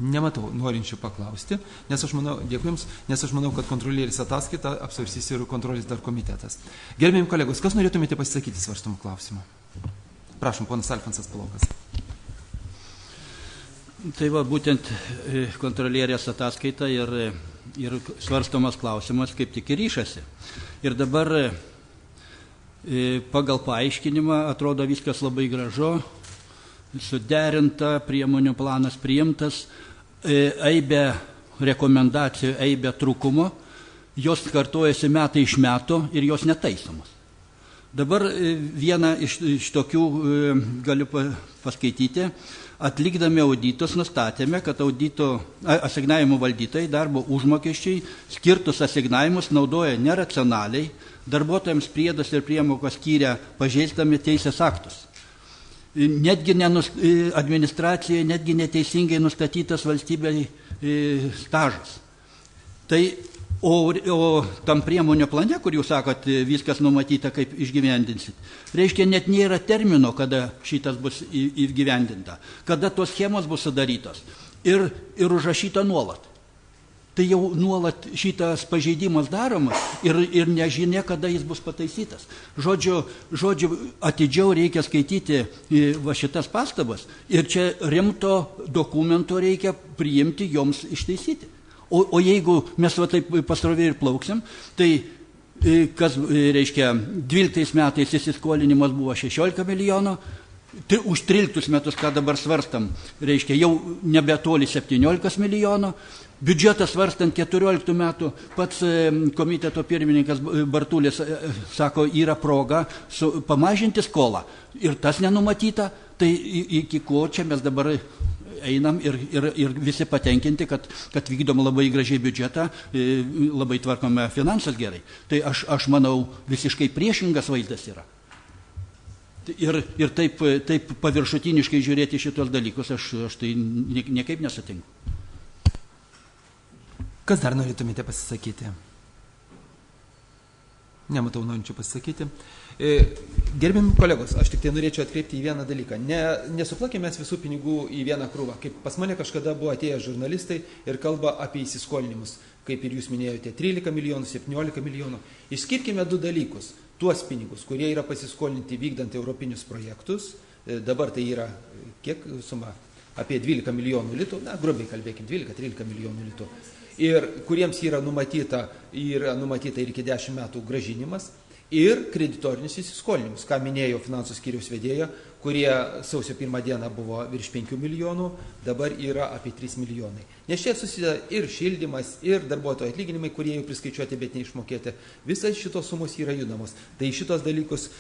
Nematau norinčių paklausti, nes aš manau, dėkui Jums, nes aš manau, kad kontrolieris ataskaitą apsvarstys ir kontrolės dar komitetas. Gerbiami kolegos, kas norėtumėte pasisakyti svarstomų klausimų? Prašom, ponas Alfonsas Palokas. Tai va, būtent kontrolierės ataskaita ir svarstomas klausimas kaip tik ir ryšasi. Ir dabar pagal paaiškinimą atrodo viskas labai gražu, suderinta, priemonių planas priimtas, eibė rekomendacijų, eibė trūkumo, jos kartojasi metai iš metų ir jos netaisomos. Dabar vieną iš tokių galiu paskaityti. Atlikdami auditus nustatėme, kad audito asignavimų valdytojai darbo užmokesčiai skirtus asignavimus naudoja neracionaliai, darbuotojams priedas ir priemokos skyrė pažeisdami teisės aktus. Netgi administracijai, netgi neteisingai nustatytas valstybei stažas. Tai, o tam priemonių plane, kur jūs sakot, viskas numatyta, kaip išgyvendinsit, reiškia, net nėra termino, kada šitas bus įgyvendinta, kada tos schemos bus sudarytos ir užrašyta nuolat. Tai jau nuolat šitas pažeidimas daromas ir nežinia, kada jis bus pataisytas. Žodžiu, atidžiau reikia skaityti va šitas pastabas ir čia rimto dokumento reikia priimti, joms ištaisyti. O jeigu mes va taip pasroviai ir plauksim, tai kas reiškia 12 metais įsiskolinimas buvo 16 milijonų, už 13 metus, ką dabar svarstam, reiškia jau nebetoli 17 milijonų, biudžetas svarstant 14 metų, pats komiteto pirmininkas Bartulis sako, yra proga pamažinti skolą ir tas nenumatyta, tai iki ko čia mes dabar einam ir visi patenkinti, kad vykdom labai gražiai biudžetą, labai tvarkome finansas gerai. Tai aš manau, visiškai priešingas vaizdas yra. Ir taip paviršutiniškai žiūrėti šitos dalykus, aš tai niekaip nesutinku. Kas dar norėtumėte pasisakyti? Nematau norinčių pasisakyti. Gerbiami kolegos, aš tik tai norėčiau atkreipti į vieną dalyką. Nesuplakime mes visų pinigų į vieną krūvą. Kaip pas mane kažkada buvo atėję žurnalistai ir kalba apie įsiskolinimus, kaip ir jūs minėjote, 13 milijonų, 17 milijonų. Išskirkime du dalykus. Tuos pinigus, kurie yra pasiskolinti vykdant europinius projektus, dabar tai yra kiek suma? Apie 12 milijonų litų, grubiai kalbėkime, 12-13 milijonų litų. Ir kuriems yra numatyta ir iki 10 metų grąžinimas ir kreditorinius įsiskolinimus, ką minėjo finansų skyriaus vedėja, kurie sausio 1 dieną buvo virš 5 milijonų, dabar yra apie 3 milijonai. Nes čia susideda ir šildymas, ir darbuotojų atlyginimai, kurie jau priskaičiuoti, bet neišmokėti. Visas šitos sumos yra judamos. Tai šitos dalykus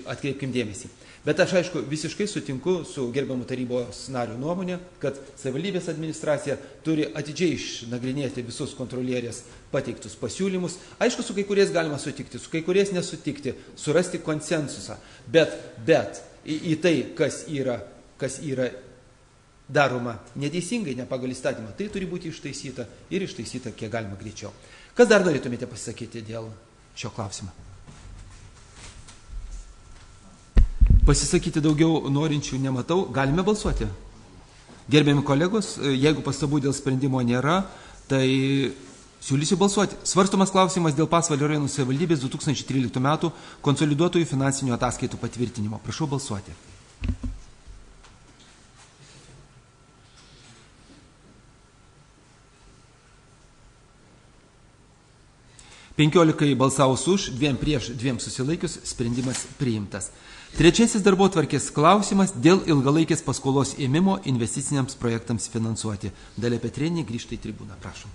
atkreipkim dėmesį. Bet aš, aišku, visiškai sutinku su gerbiamu tarybos narių nuomonė, kad savivaldybės administracija turi atidžiai išnagrinėti visus kontrolierės pateiktus pasiūlymus. Aišku, su kai kuriais galima sutikti, su kai kuriais nesutikti, surasti konsensusą. Bet į tai, kas yra daroma neteisingai, ne pagal įstatymą, tai turi būti ištaisyta ir ištaisyta kiek galima greičiau. Kas dar norėtumėte pasakyti dėl šio klausimo? Pasisakyti daugiau norinčių nematau. Galime balsuoti. Gerbiami kolegos, jeigu pastabų dėl sprendimo nėra, tai siūlysiu balsuoti. Svarstomas klausimas dėl Pasvalio rajono savivaldybės 2013 metų konsoliduotojų finansinių ataskaitų patvirtinimo. Prašau balsuoti. Penkiolikai balsavus už, 2 prieš, 2 susilaikius, sprendimas priimtas. Trečiasis darbotvarkės klausimas dėl ilgalaikės paskolos ėmimo investiciniams projektams finansuoti. Dalia Petrėnė grįžta į tribūną. Prašom.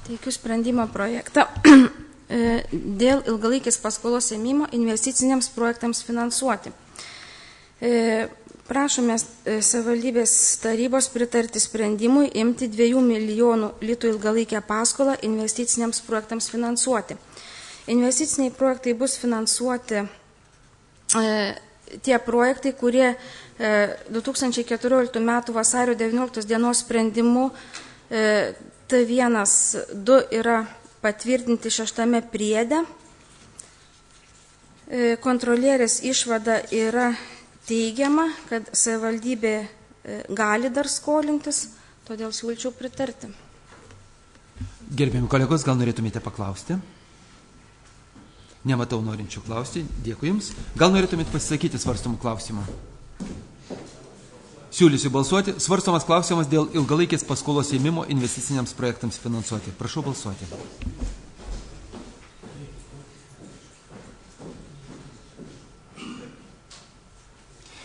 Teikiu sprendimo projektą dėl ilgalaikės paskolos ėmimo investiciniams projektams finansuoti. Prašome savivaldybės tarybos pritarti sprendimui imti 2 milijonų litų ilgalaikę paskolą investiciniams projektams finansuoti. Investiciniai projektai bus finansuoti tie projektai, kurie 2014 m. vasario 19 dienos sprendimu T1-2 yra patvirtinti 6 priede. Kontrolierės išvada yra teigiama, kad savivaldybė gali dar skolintis, todėl siūlyčiau pritarti. Gerbiami kolegos, gal norėtumėte paklausti? Nematau norinčių klausti. Dėkui Jums. Gal norėtumėte pasisakyti svarstomų klausimą? Siūlysiu balsuoti. Svarstomas klausimas dėl ilgalaikės paskolos ėmimo investiciniams projektams finansuoti. Prašau balsuoti.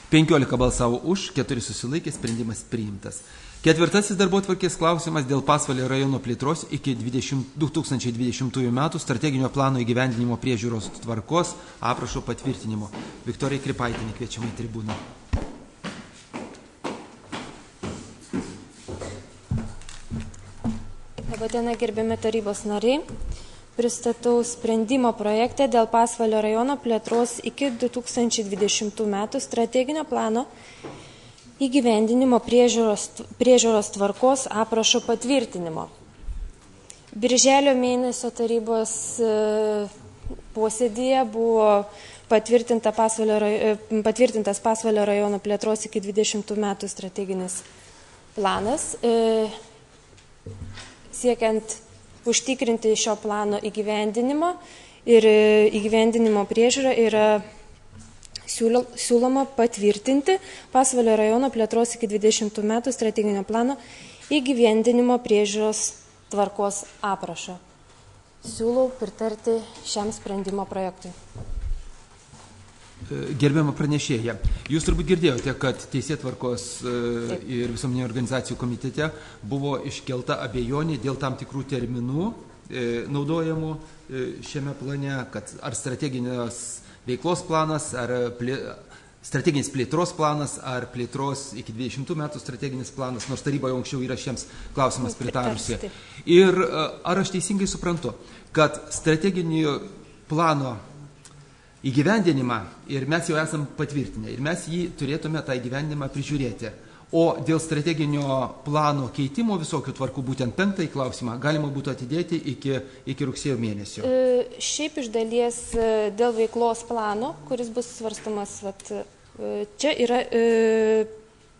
Penkiolika balsavo už, 4 susilaikė, sprendimas priimtas. Ketvirtasis darbotvarkės klausimas dėl Pasvalio rajono plėtros iki 2020 metų strateginio plano įgyvendinimo priežiūros tvarkos aprašo patvirtinimo. Viktorija Kripaitinė kviečiama į tribūną. Labadiena, gerbiami tarybos nariai. Pristatau sprendimo projektą dėl Pasvalio rajono plėtros iki 2020 metų strateginio plano įgyvendinimo priežiūros tvarkos aprašo patvirtinimo. Birželio mėnesio tarybos posėdyje buvo patvirtintas Pasvalio rajono plėtros iki 20 metų strateginis planas. Siekiant užtikrinti šio plano įgyvendinimo ir įgyvendinimo priežiūrą yra siūloma patvirtinti Pasvalio rajono plėtros iki 20 metų strateginio plano įgyvendinimo priežiūros tvarkos aprašą. Siūlau pritarti šiam sprendimo projektui. Gerbiama pranešėja, jūs turbūt girdėjote, kad Teisėtvarkos ir visuomeninių organizacijų komitete buvo iškelta abejonė dėl tam tikrų terminų naudojamų šiame plane, kad ar strateginės veiklos planas, ar strateginis plėtros planas, ar plėtros iki 20 metų strateginis planas, nors taryba jau anksčiau yra šiems klausimas pritarusi. Ir ar aš teisingai suprantu, kad strateginio plano įgyvendinimą ir mes jau esam patvirtinę ir mes jį turėtume tą įgyvendinimą prižiūrėti. O dėl strateginio plano keitimo visokių tvarkų, būtent 5 klausimą, galima būtų atidėti iki rugsėjo mėnesio. Šiaip iš dalies dėl veiklos plano, kuris bus svarstamas, čia yra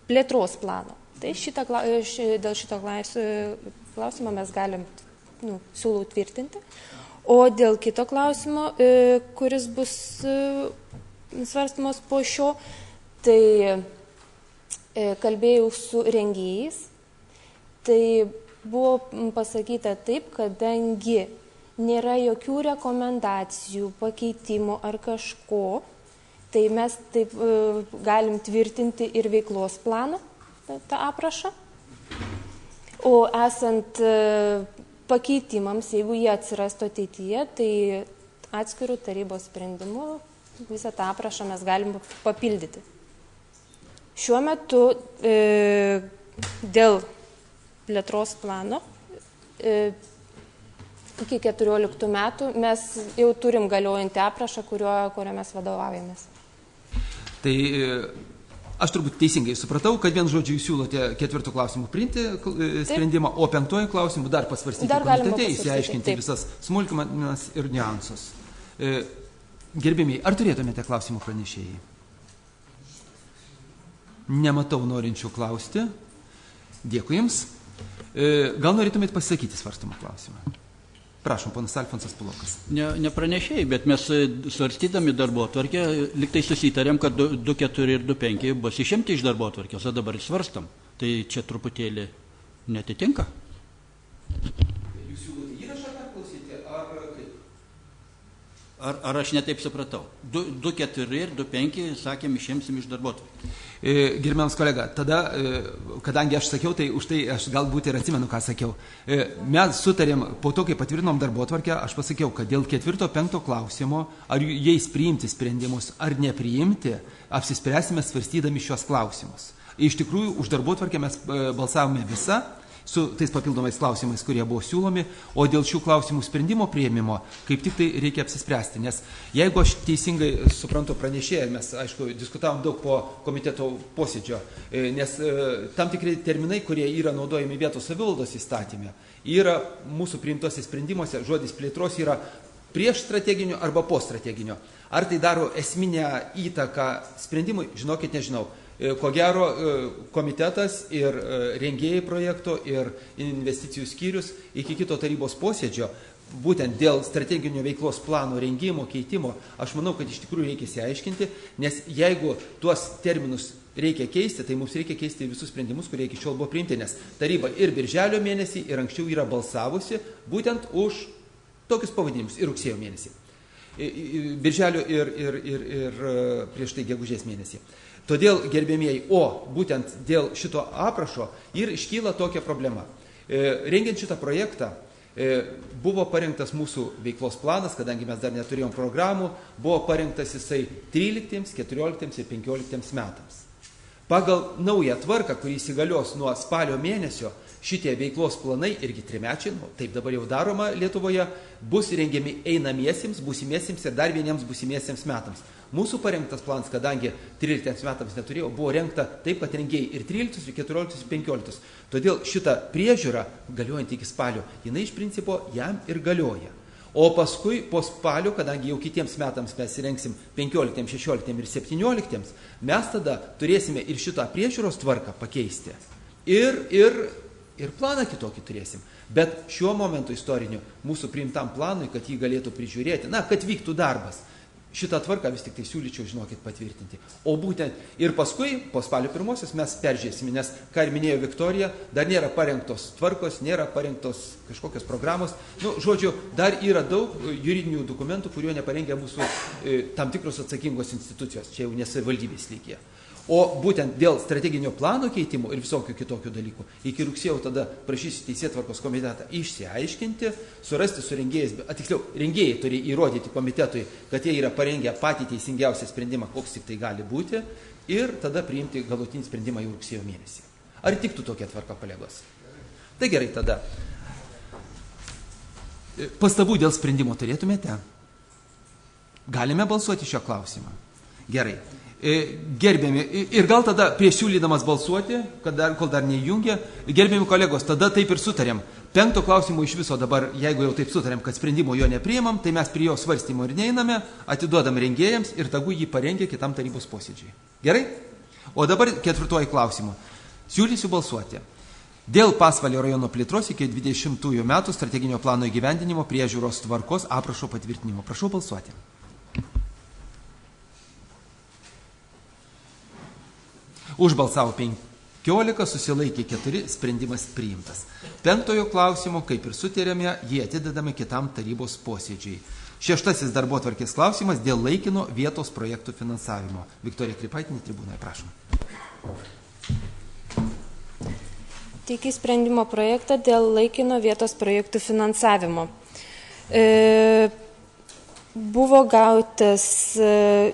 plėtros plano. Tai dėl šito klausimo mes galim, siūlau tvirtinti. O dėl kito klausimo, kuris bus svarstamas po šio, tai kalbėjau su rengėjais, tai buvo pasakyta taip, kadangi nėra jokių rekomendacijų, pakeitimų ar kažko, tai mes taip galim tvirtinti ir veiklos planą, tą aprašą. O esant pakeitimams, jeigu jie atsirastų ateityje, tai atskirų tarybos sprendimų visą tą aprašą mes galim papildyti. Šiuo metu dėl plėtros plano iki 14 metų mes jau turim galiojantį aprašą, kurio mes vadovaujamės. Tai aš turbūt teisingai supratau, kad vien žodžiu jūs siūlote 4 klausimų priimti sprendimą, o 5 klausimų dar pasvarstyti komitete, įsiaiškinti visas smulkmenas ir niuansus. Gerbėmiai, ar turėtumėte klausimų pranešėjai? Nematau norinčių klausti. Dėkui Jums. Gal norėtumėt pasisakyti svarstamą klausimą? Prašom, ponas Alfonsas Pulokas. Ne pranešėjai, bet mes svarstydami darbotvarkę liktai susitarėm, kad 2.4 ir 2.5 bus išimti iš darbotvarkės, o dabar svarstam. Tai čia truputėlį netitinka. Jūs siūlote įrašą perklausyti, ar kaip? Ar aš netaip supratau? 2.4 ir 2.5 sakėm išimsim iš darbotvarkės. Gerbiamas kolega, tada, kadangi aš sakiau, tai už tai aš galbūt ir atsimenu, ką sakiau. Mes sutarėm, po to, kai patvirtinom darbotvarkę, aš pasakiau, kad dėl 4-5 klausimo, ar jais priimti sprendimus, ar nepriimti, apsispręsime svarstydami šios klausimus. Iš tikrųjų, už darbotvarkę mes balsavome visą, su tais papildomais klausimais, kurie buvo siūlomi, o dėl šių klausimų sprendimo priėmimo, kaip tik tai reikia apsispręsti, nes jeigu aš teisingai suprantu pranešėją, mes, aišku, diskutavom daug po komiteto posėdžio, nes tam tikri terminai, kurie yra naudojami vietos savivaldos įstatymė, yra mūsų priimtose sprendimuose, žodis plėtros yra prieš strateginio arba po strateginio. Ar tai daro esminę įtaką sprendimui, žinokit, nežinau. Ko gero, komitetas ir rengėjai projekto ir investicijų skyrius iki kito tarybos posėdžio, būtent dėl strateginio veiklos plano rengimo, keitimo, aš manau, kad iš tikrųjų reikia įsiaiškinti, nes jeigu tuos terminus reikia keisti, tai mums reikia keisti visus sprendimus, kurie iki šiol buvo priimti, nes taryba ir birželio mėnesį, ir anksčiau yra balsavusi būtent už tokius pavadinimus ir rugsėjo mėnesį. Birželio ir prieš tai gegužės mėnesį. Todėl, gerbėmieji, būtent dėl šito aprašo ir iškyla tokia problema. Rengiant šitą projektą buvo parengtas mūsų veiklos planas, kadangi mes dar neturėjom programų, buvo parengtas jisai 13, 14 ir 15 metams. Pagal naują tvarką, kurį įsigalios nuo spalio mėnesio, šitie veiklos planai, irgi trimečiai, taip dabar jau daroma Lietuvoje, bus rengiami einamiesiems, būsimiesiems ir dar vieniems būsimiesiems metams. Mūsų parengtas planas, kadangi 13 metams neturėjo, buvo rengta taip, kad rengėjai ir 13, ir 14, ir 15. Todėl šita priežiūra, galiojant iki spalio, jinai iš principo jam ir galioja. O paskui po spalio, kadangi jau kitiems metams mes rengsim 15, 16 ir 17, mes tada turėsime ir šitą priežiūros tvarką pakeisti. Ir planą kitokį turėsim. Bet šiuo momentu istoriniu mūsų priimtam planui, kad jį galėtų prižiūrėti, kad vyktų darbas. Šitą tvarką vis tik tai siūlyčiau, žinokit, patvirtinti. O būtent ir paskui, po spalio 1 mes peržiūrėsime, nes, ką ir minėjo Viktorija, dar nėra parengtos tvarkos, nėra parengtos kažkokios programos. Žodžiu, dar yra daug juridinių dokumentų, kuriuo neparengia mūsų tam tikros atsakingos institucijos, čia jau ne savivaldybės lygyje. O būtent dėl strateginio plano keitimo ir visokių kitokių dalykų, iki rugsėjo tada prašysiu Teisėtvarkos komitetą išsiaiškinti, surasti su rengėjais, tiksliau, rengėjai turi įrodyti komitetui, kad jie yra parengę patį teisingiausią sprendimą, koks tik tai gali būti, ir tada priimti galutinį sprendimą jau rugsėjo mėnesį. Ar tiktų tokia tvarka, kolegos? Tai gerai tada. Pastabų dėl sprendimo turėtumėte? Galime balsuoti šio klausimą? Gerai. Gerbiami, ir gal tada prieš siūlydamas balsuoti, kol dar neįjungia, gerbiami kolegos, tada taip ir sutarėm. 5 klausimo iš viso dabar, jeigu jau taip sutarėm, kad sprendimo jo nepriimam, tai mes prie jo svarstymo ir neiname, atiduodam rengėjams ir tegu jį parengia kitam tarybos posėdžiai. Gerai? O dabar 4 klausimo. Siūlysiu balsuoti. Dėl Pasvalio rajono plėtros iki 20 metų strateginio plano įgyvendinimo priežiūros tvarkos aprašo patvirtinimo. Prašau balsuoti. Už balsavo 15, susilaikė 4, sprendimas priimtas. 5 klausimo, kaip ir sutarėme, jį atidedame kitam tarybos posėdžiai. 6 darbotvarkės klausimas dėl laikino vietos projektų finansavimo. Viktorija Kripaitinė, tribūnoje, prašom. Teikiu sprendimo projektą dėl laikino vietos projektų finansavimo. Buvo gautas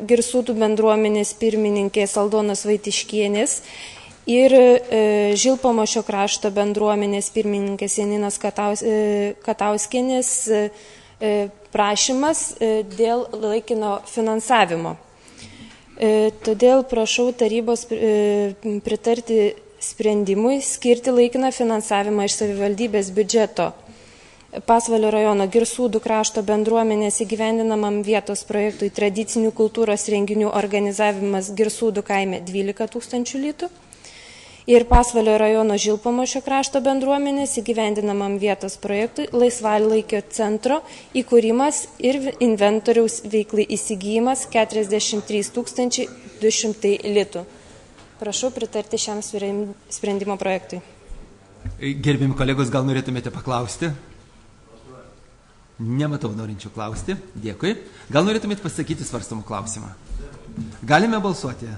Girsūdų bendruomenės pirmininkės Aldonos Vaitiškienės ir Žilpamošio krašto bendruomenės pirmininkės Janinos Katauskienės prašymas dėl laikino finansavimo. Todėl prašau tarybos pritarti sprendimui skirti laikiną finansavimą iš savivaldybės biudžeto Pasvalio rajono Girsūdų krašto bendruomenės įgyvendinamam vietos projektui tradicinių kultūros renginių organizavimas Girsūdų kaime 12 000 litų ir Pasvalio rajono Žilpamošio krašto bendruomenės įgyvendinamam vietos projektui laisvalaikio centro įkūrimas ir inventoriaus veiklai įsigijimas 43 200 litų. Prašau pritarti šiam sprendimo projektui. Gerbimi kolegos, gal norėtumėte paklausti? Nematau norinčių klausti. Dėkui. Gal norėtumėte pasakyti svarstamų klausimą? Galime balsuoti?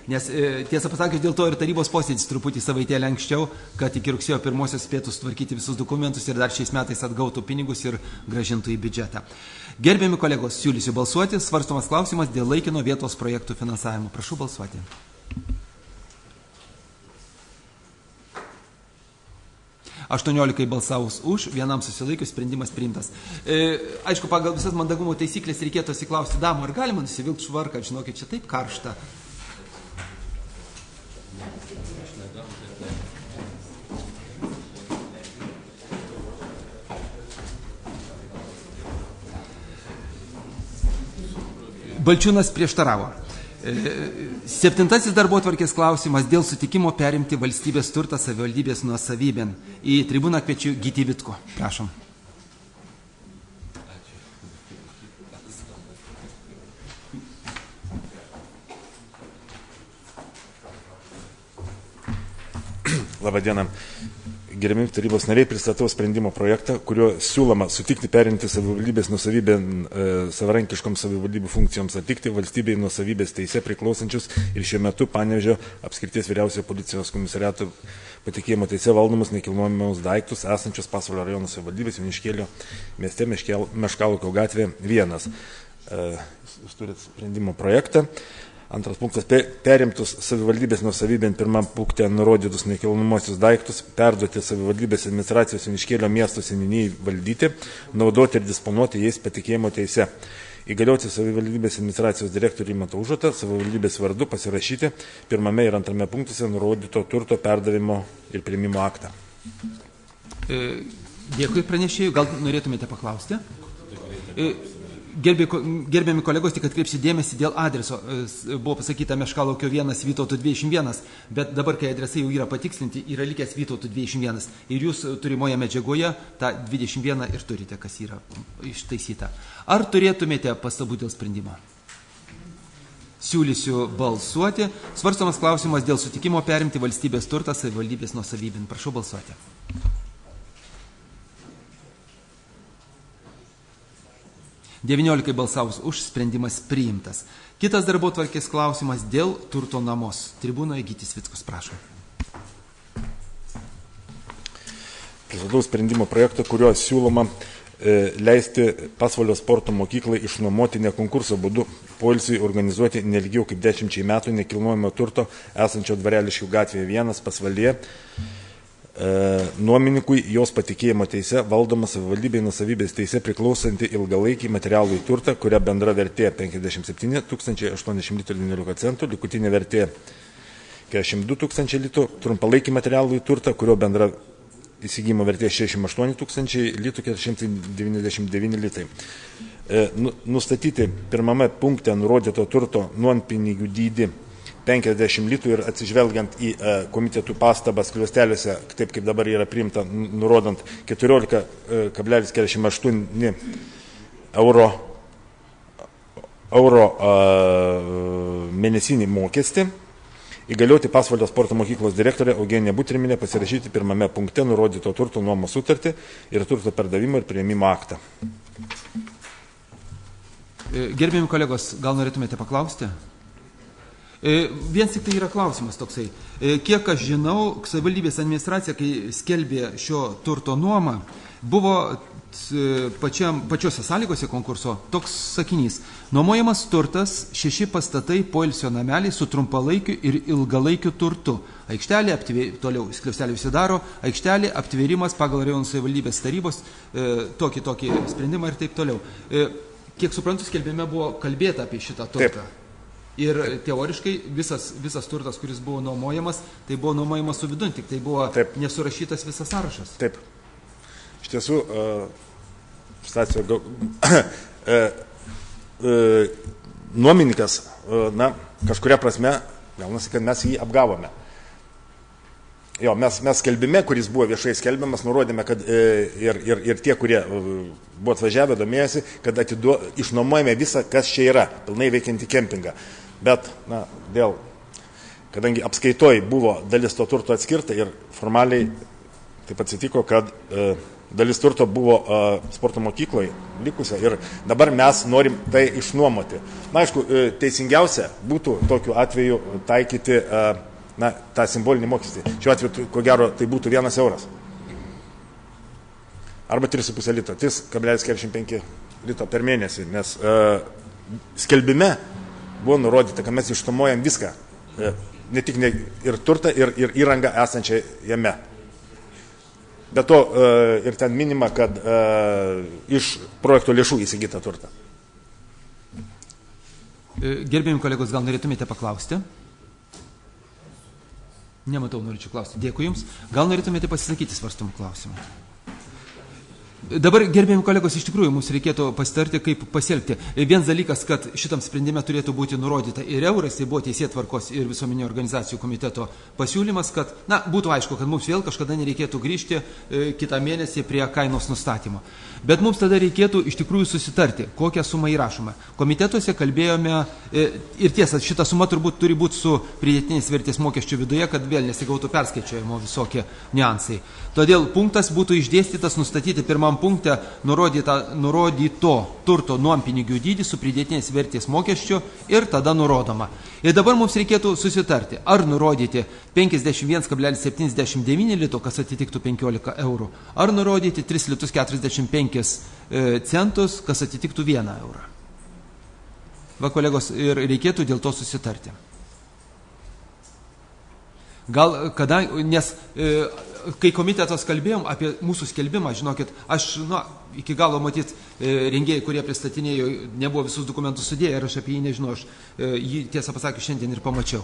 Nes tiesą pasakius, dėl to ir tarybos posėdis truputį savaitėlę anksčiau, kad iki rugsėjo 1 spėtų sutvarkyti visus dokumentus ir dar šiais metais atgautų pinigus ir grąžintų į biudžetą. Gerbiami kolegos, siūlysiu balsuoti. Svarstomas klausimas dėl laikino vietos projektų finansavimo. Prašau balsuoti. Aštuoniolikai balsavus už, vienam susilaikius, sprendimas priimtas. Aišku, pagal visas mandagumo taisyklės reikėtų atsiklausti damų, ar galima nusivilkti švarką, žinokit, čia taip karšta. Balčiūnas prieštaravo. 7 darbotvarkės klausimas dėl sutikimo perimti valstybės turtą savivaldybės nuosavybėn. Į tribūną kviečiu Gytį Vitko. Prašom. Labadiena. Gerbiami tarybos nariai, pristatau sprendimo projektą, kuriuo siūloma sutikti perimti savivaldybės nuosavybę savarankiškoms savivaldybių funkcijoms atlikti valstybei nuosavybės teise priklausančius ir šiuo metu Panevėžio apskrities vyriausiojo policijos komisariato patikėjimo teise valdomus nekilnojamus daiktus esančius Pasvalio rajono savivaldybės Joniškėlio mieste Meškalūkio gatvė 1. Jūs turite sprendimo projektą. Antras punktas, perimtus savivaldybės nuosavybėn pirmam punkte nurodytus nekilnojamosius daiktus, perduoti savivaldybės administracijos Joniškėlio miesto seniūnijai valdyti, naudoti ir disponuoti jais patikėjimo teise. Įgalioti savivaldybės administracijos direktorių Rimantą Užuotą savivaldybės vardu pasirašyti pirmame ir antrame punktuose nurodyto turto perdavimo ir priėmimo aktą. Dėkui pranešėjui, gal norėtumėte paklausti? Gerbiami kolegos, tik atkreipsiu dėmesį dėl adreso. Buvo pasakyta Meškalaukio 1, Vytauto 21, bet dabar, kai adresai jau yra patikslinti, yra likęs Vytauto 21. Ir jūs turimoje medžiagoje tą 21 ir turite, kas yra ištaisyta. Ar turėtumėte pastabų dėl sprendimo? Siūlysiu balsuoti. Svarstomas klausimas dėl sutikimo perimti valstybės turtą savivaldybės nuosavybėn. Prašau balsuoti. Devyniolikai balsavus už, sprendimas priimtas. Kitas darbotvarkės klausimas dėl turto nuomos. Tribūnoje Gytis Vickus, prašom. Pristatau sprendimo projektą, kuriuo siūloma leisti Pasvalio sporto mokyklai išnuomoti nekonkurso būdu poilsiui organizuoti nelgiau kaip 10 metų nekilnojamo turto esančio Dvareliškių gatvėje 1 Pasvalyje nuomininkui jos patikėjimo teise valdoma savivaldybei nusavybės teise priklausanti ilgalaikį materialų į turtą, kuria bendra vertė 57 800 litrų 19 centų, likutinė vertė 42 000 litrų, trumpalaikį materialų į turtą, kurio bendra įsigymo vertė 68 000 litrų 499 litrai. Nustatyti pirmame punkte nurodyto turto nuompinigių dydį 50 litrų ir atsižvelgiant į komitetų pastabas skliausteliuose, taip kaip dabar yra priimta, nurodant 14,48 euro mėnesinį mokestį, įgalioti Pasvalio sporto mokyklos direktorę Eugenija Butriminę pasirašyti pirmame punkte nurodyto turto nuomos sutartį ir turto perdavimo ir priėmimo aktą. Gerbėjami kolegos, gal norėtumėte paklausti? Vien tik tai yra klausimas toksai. Kiek aš žinau, savivaldybės administracija, kai skelbė šio turto nuomą, buvo pačiose sąlygose konkurso toks sakinys. Nuomojamas turtas 6 pastatai poilsio nameliai su trumpalaikiu ir ilgalaikiu turtu. Aikštelė, toliau skliausteliai užsidaro, aikštelė, aptvėrimas pagal rajono savivaldybės tarybos, tokį sprendimą ir taip toliau. Kiek suprantu, skelbime buvo kalbėta apie šitą turtą. Taip. Ir teoriškai visas turtas, kuris buvo nuomojamas, tai buvo nuomojamas su vidun, tik tai buvo nesurašytas visas sąrašas. Taip. Iš tiesų, nuomininkas, kažkuria prasme, gaunasi, kad mes jį apgavome. Jo, mes skelbime, kuris buvo viešai skelbiamas, nurodėme, kad ir tie, kurie buvo atvažiavę, domėjasi, kad išnuomojame visą, kas čia yra, pilnai veikianti kempingą. Bet, kadangi apskaitoj buvo dalis to turto atskirta ir formaliai taip atsitiko, kad dalis turto buvo sporto mokykloje likusia ir dabar mes norim tai išnuomoti. Na, aišku, teisingiausia būtų tokiu atveju taikyti tą simbolinį mokestį. Šiuo atveju, ko gero, tai būtų 1 euras. Arba 3,5 litro, 3,45 litro per mėnesį, nes skelbime buvo nurodyta, kad mes išnuomojam viską, ne tik ir turtą, ir įrangą esančią jame. Be to ir ten minima, kad iš projekto lėšų įsigyta turtą. Gerbėjim kolegos, gal norėtumėte paklausti? Nematau, norėčiau klausti. Dėkui Jums. Gal norėtumėte pasisakyti svarstumų klausimų? Dabar, gerbėjami kolegos, iš tikrųjų mums reikėtų pasitarti, kaip pasielgti. Vienas dalykas, kad šitam sprendime turėtų būti nurodyta ir euras, tai buvo Teisėtvarkos ir visuomeninių organizacijų komiteto pasiūlymas, kad, būtų aišku, kad mums vėl kažkada nereikėtų grįžti kitą mėnesį prie kainos nustatymo. Bet mums tada reikėtų iš tikrųjų susitarti, kokią sumą įrašome. Komitetuose kalbėjome, ir tiesa, šita suma turbūt turi būti su pridėtinės vertės mokesčių viduje, kad vėl nesigautų perskaičiavimo visokie niuansai. Todėl punktas būtų išdėstytas nustatyti pirmam punkte nurodyto turto nuompinigių dydį su pridėtinės vertės mokesčiu ir tada nurodoma. Ir dabar mums reikėtų susitarti, ar nurodyti 51,79 lito, kas atitiktų 15 eurų, ar nurodyti 3 litus 45 centus, kas atitiktų 1 eurą. Va, kolegos, ir reikėtų dėl to susitarti. Gal, nes kai komitetas kalbėjom apie mūsų skelbimą, žinokit, aš, iki galo matyt, rengėjai, kurie pristatinėjo, nebuvo visus dokumentus sudėję ir aš apie jį nežinau, aš jį tiesą pasakius šiandien ir pamačiau.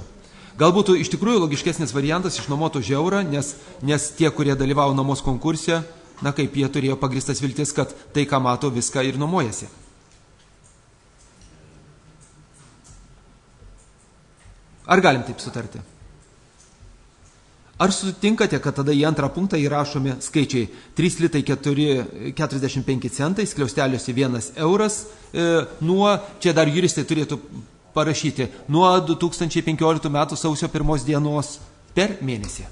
Gal būtų iš tikrųjų logiškesnis variantas išnuomotų už eurą, nes tie, kurie dalyvavo nuomos konkurse, kaip jie turėjo pagristas viltis, kad tai, ką mato, viską ir nuomojasi. Ar galim taip sutarti? Ar sutinkate, kad tada į antrą punktą įrašomi skaičiai 3 litai 45 centai, skliausteliuose 1 euras, čia dar juristai turėtų parašyti, nuo 2015 metų sausio 1 dienos per mėnesį.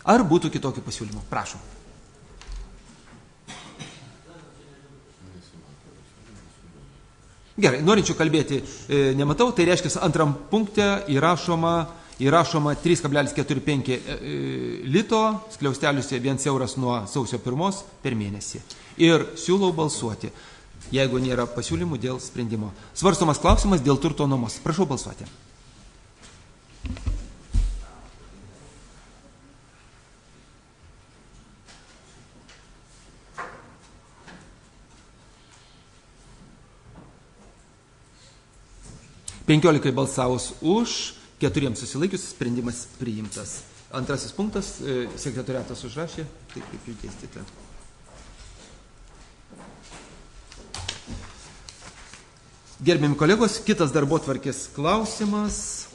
Ar būtų kitokių pasiūlymų? Prašom. Gerai, norinčių kalbėti nematau, tai reiškia, antram punkte įrašoma 3,45 lito, skliausteliuose 1 euras nuo sausio 1 per mėnesį. Ir siūlau balsuoti, jeigu nėra pasiūlymų dėl sprendimo. Svarstomas klausimas dėl turto nuomos. Prašau balsuoti. 15 balsavus už, 4 susilaikius, sprendimas priimtas. Antrasis punktas, sekretoriatas užrašė, taip kaip jų dėstyti. Gerbiami kolegos, kitas darbotvarkės klausimas.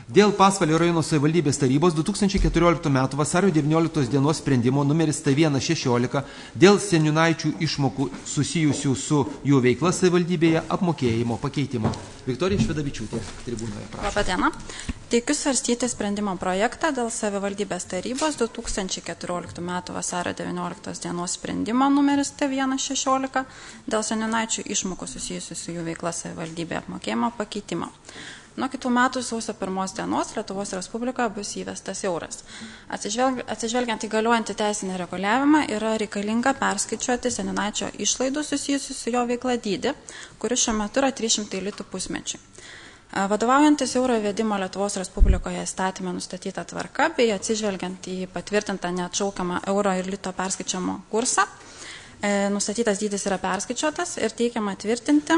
Dėl Pasvalio rajono savivaldybės tarybos 2014 m. vasario 19 dienos sprendimo numeris T116 dėl seniūnaičių išmokų susijusių su jų veikla savivaldybėje apmokėjimo pakeitimo. Viktorija Švedavičiūtė tribūnoje, prašau. Labą dieną. Teikiu svarstyti sprendimo projektą dėl savivaldybės tarybos 2014 m. vasario 19 dienos sprendimo numeris T116 dėl seniūnaičių išmokų susijusių su jų veikla savivaldybėje apmokėjimo pakeitimo. Nuo kitų metų sausio 1 dienos Lietuvos Respublikoje bus įvestas euras. Atsižvelgiant į galiojantį teisinį reguliavimą, yra reikalinga perskaičiuoti seniūnaičio išlaidų susijusių su jo veikla dydį, kuris šiuo metu yra 300 litų pusmečiui. Vadovaujantis euro įvedimo Lietuvos Respublikoje įstatymę nustatytą tvarką, bei atsižvelgiant į patvirtintą neatšaukiamą euro ir lito perskaičiamo kursą, nustatytas dydis yra perskaičiuotas ir teikiama tvirtinti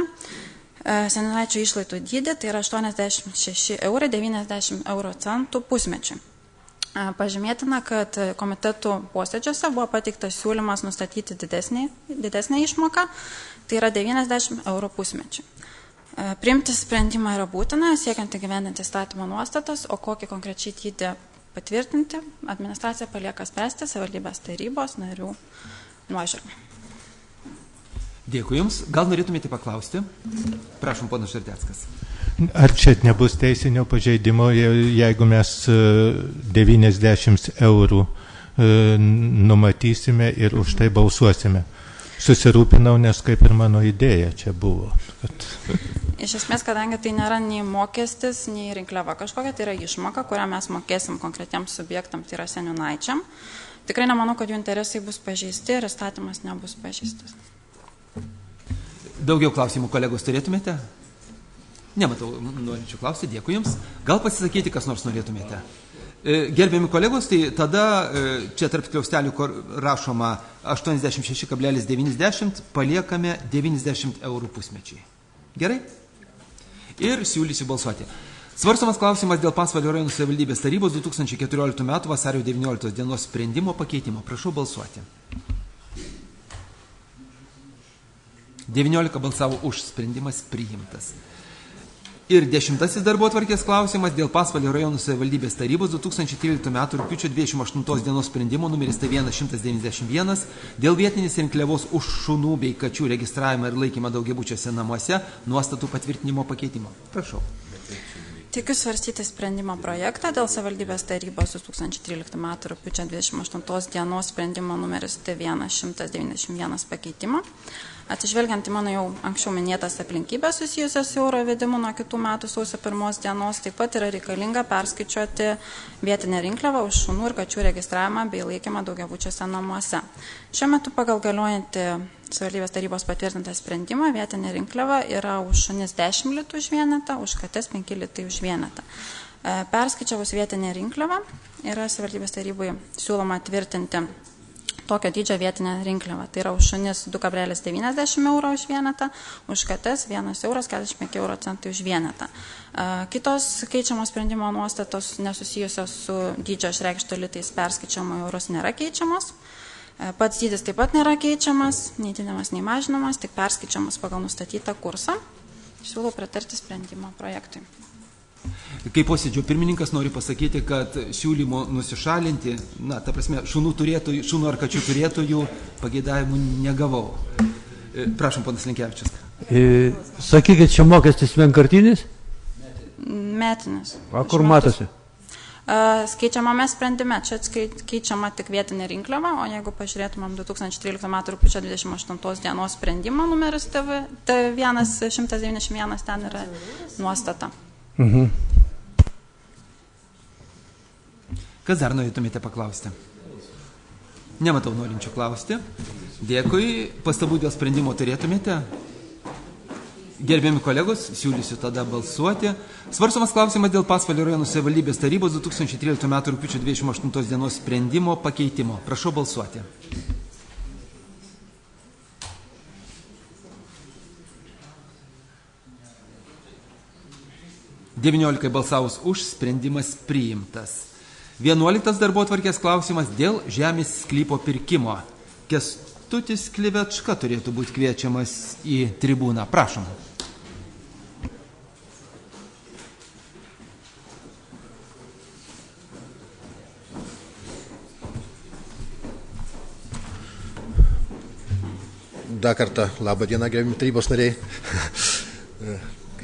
seniūnaičio išlaidų dydį, tai yra 86,90 € pusmečiui. Pažymėtina, kad komitetų posėdžiuose buvo pateiktas siūlymas nustatyti didesnę išmoką, tai yra 90 € pusmečiui. Priimti sprendimą yra būtina, siekiant įgyvendinti įstatymo nuostatas, o kokį konkrečiai dydį patvirtinti, administracija palieka spręsti savivaldybės tarybos narių nuožiūrą. Dėkui Jums. Gal norėtumėte paklausti? Prašom, ponas Žardeckas. Ar čia nebus teisinio pažeidimo, jeigu mes 90 € numatysime ir už tai balsuosime? Susirūpinau, nes kaip ir mano idėja čia buvo. Iš esmės, kadangi tai nėra nei mokestis, nei rinkliava kažkokia, tai yra išmoka, kurią mes mokėsim konkretiems subjektam, tai yra seniūnaičiam. Tikrai nemanau, kad jų interesai bus pažeisti ir įstatymas nebus pažeistas. Daugiau klausimų kolegos turėtumėte? Nematau, norinčių klausti, dėkui Jums. Gal pasisakyti, kas nors norėtumėte? Gerbiami kolegos, tai tada čia tarp kliaustelių, kur rašoma 86,90, paliekame 90 € pusmečiai. Gerai? Ir siūlysiu balsuoti. Svarstomas klausimas dėl Pasvalio rajono savivaldybės tarybos 2014 m. vasario 19 dienos sprendimo pakeitimo. Prašau balsuoti. 19 balsavo už, sprendimas priimtas. Ir 10 darbotvarkės klausimas dėl Pasvalio rajono savivaldybės tarybos 2013 m. rugpjūčio 28 dienos sprendimo numeris T191 dėl vietinės rinkliavos už šunų bei kačių registravimą ir laikymą daugiabučiuose namuose nuostatų patvirtinimo pakeitimo. Prašau. Teikiu svarstyti sprendimo projektą dėl savivaldybės tarybos 2013 m. rugpjūčio 28 dienos sprendimo numeris T191 pakeitimo. Atsižvelgiant į mano jau anksčiau minėtas aplinkybės susijusias su euro įvedimu nuo kitų metų sausio 1 dienos, taip pat yra reikalinga perskaičiuoti vietinę rinkliavą už šunų ir kačių registravimą bei laikymą daugiabučiuose namuose. Šiuo metu pagal galiojantį savivaldybės tarybos patvirtintą sprendimą vietinė rinkliava yra už šunis 10 litų už vienetą, už kates 5 litai už vienetą. Perskaičiavus vietinę rinkliavą yra savivaldybės tarybai siūloma tvirtinti tokio dydžio vietinę rinkliavą. Tai yra už šunis 2,90 € už vienetą, už kates 1,45 € už vienetą. Kitos keičiamos sprendimo nuostatos nesusijusios su dydžio išreikšto litais perskaičiamo eurus nėra keičiamos. Pats dydis taip pat nėra keičiamas, nei didinamas, nei mažinamas, tik perskaičiamas pagal nustatytą kursą. Siūlau pritarti sprendimo projektui. Kaip posėdžio pirmininkas noriu pasakyti, kad siūlymo nusišalinti, ta prasme, šunų ar kačių turėtojų pageidavimų negavau. Prašom, ponas Linkevičius. Sakykit, čia mokestis vienkartinis? Metinis. Kur matosi? Skaičiamame sprendime, čia keičiama tik vietinė rinkliava, o jeigu pažiūrėtumėm 2013 m. rugpjūčio 28 dienos sprendimo numeris T191, ten yra nuostata. Kas dar norėtumėte paklausti? Nematau norinčių klausti. Dėkui. Pastabų dėl sprendimo turėtumėte? Gerbiami kolegos, siūlysiu tada balsuoti. Svarstomas klausimas dėl Pasvalio rajono savivaldybės tarybos 2013 m. rugpjūčio 28 dienos sprendimo pakeitimo. Prašau balsuoti. 19 balsavus už, sprendimas priimtas. 11 darbotvarkės klausimas dėl žemės sklypo pirkimo. Kęstutis Klivečka turėtų būti kviečiamas į tribūną. Prašom. Dar kartą labą dieną, gerbiami tarybos nariai.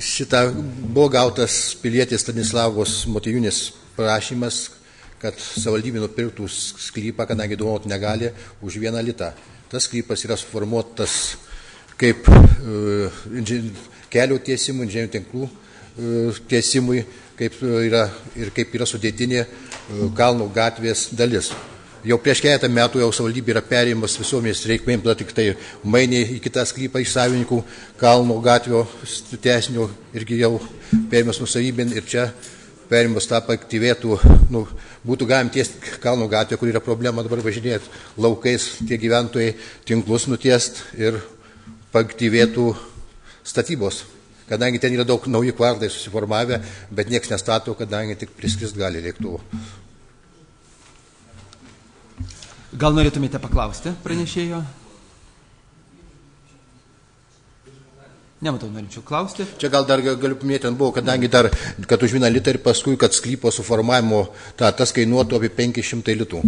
Šitą buvo gautas pilietės Stanislavos Motiejūnės prašymas, kad savivaldybė nupirktų sklypą, kadangi dovanoti negali, už 1 litą. Tas sklypas yra suformuotas kaip kelio tiesimui, inžinerinių tinklų tiesimui, kaip yra sudėtinė Kalno gatvės dalis. Jau prieš keletą metų jau savivaldybė yra perėjimas visuomenės reikmėm, tada tik tai mainė į kitą sklypą iš savininkų Kalno gatvio tęsinio irgi jau perėjimas nusavybėn ir čia perėjimas tą paaktyvėtų, būtų galim tiesti Kalno gatvę, kur yra problema dabar važinėti laukais tie gyventojai, tinklus nutiest ir paaktyvėtų statybos. Kadangi ten yra daug nauji kvartalai susiformavę, bet nieks nestato, kadangi tik priskrist gali lėktuvu. Gal norėtumėte paklausti pranešėjo? Nematau, norėčiau klausti. Čia gal dar galiu paminėti, ten buvo, kadangi dar, kad už 1 litą ir paskui, kad sklypo suformavimo tas kainuotų apie 500 litų.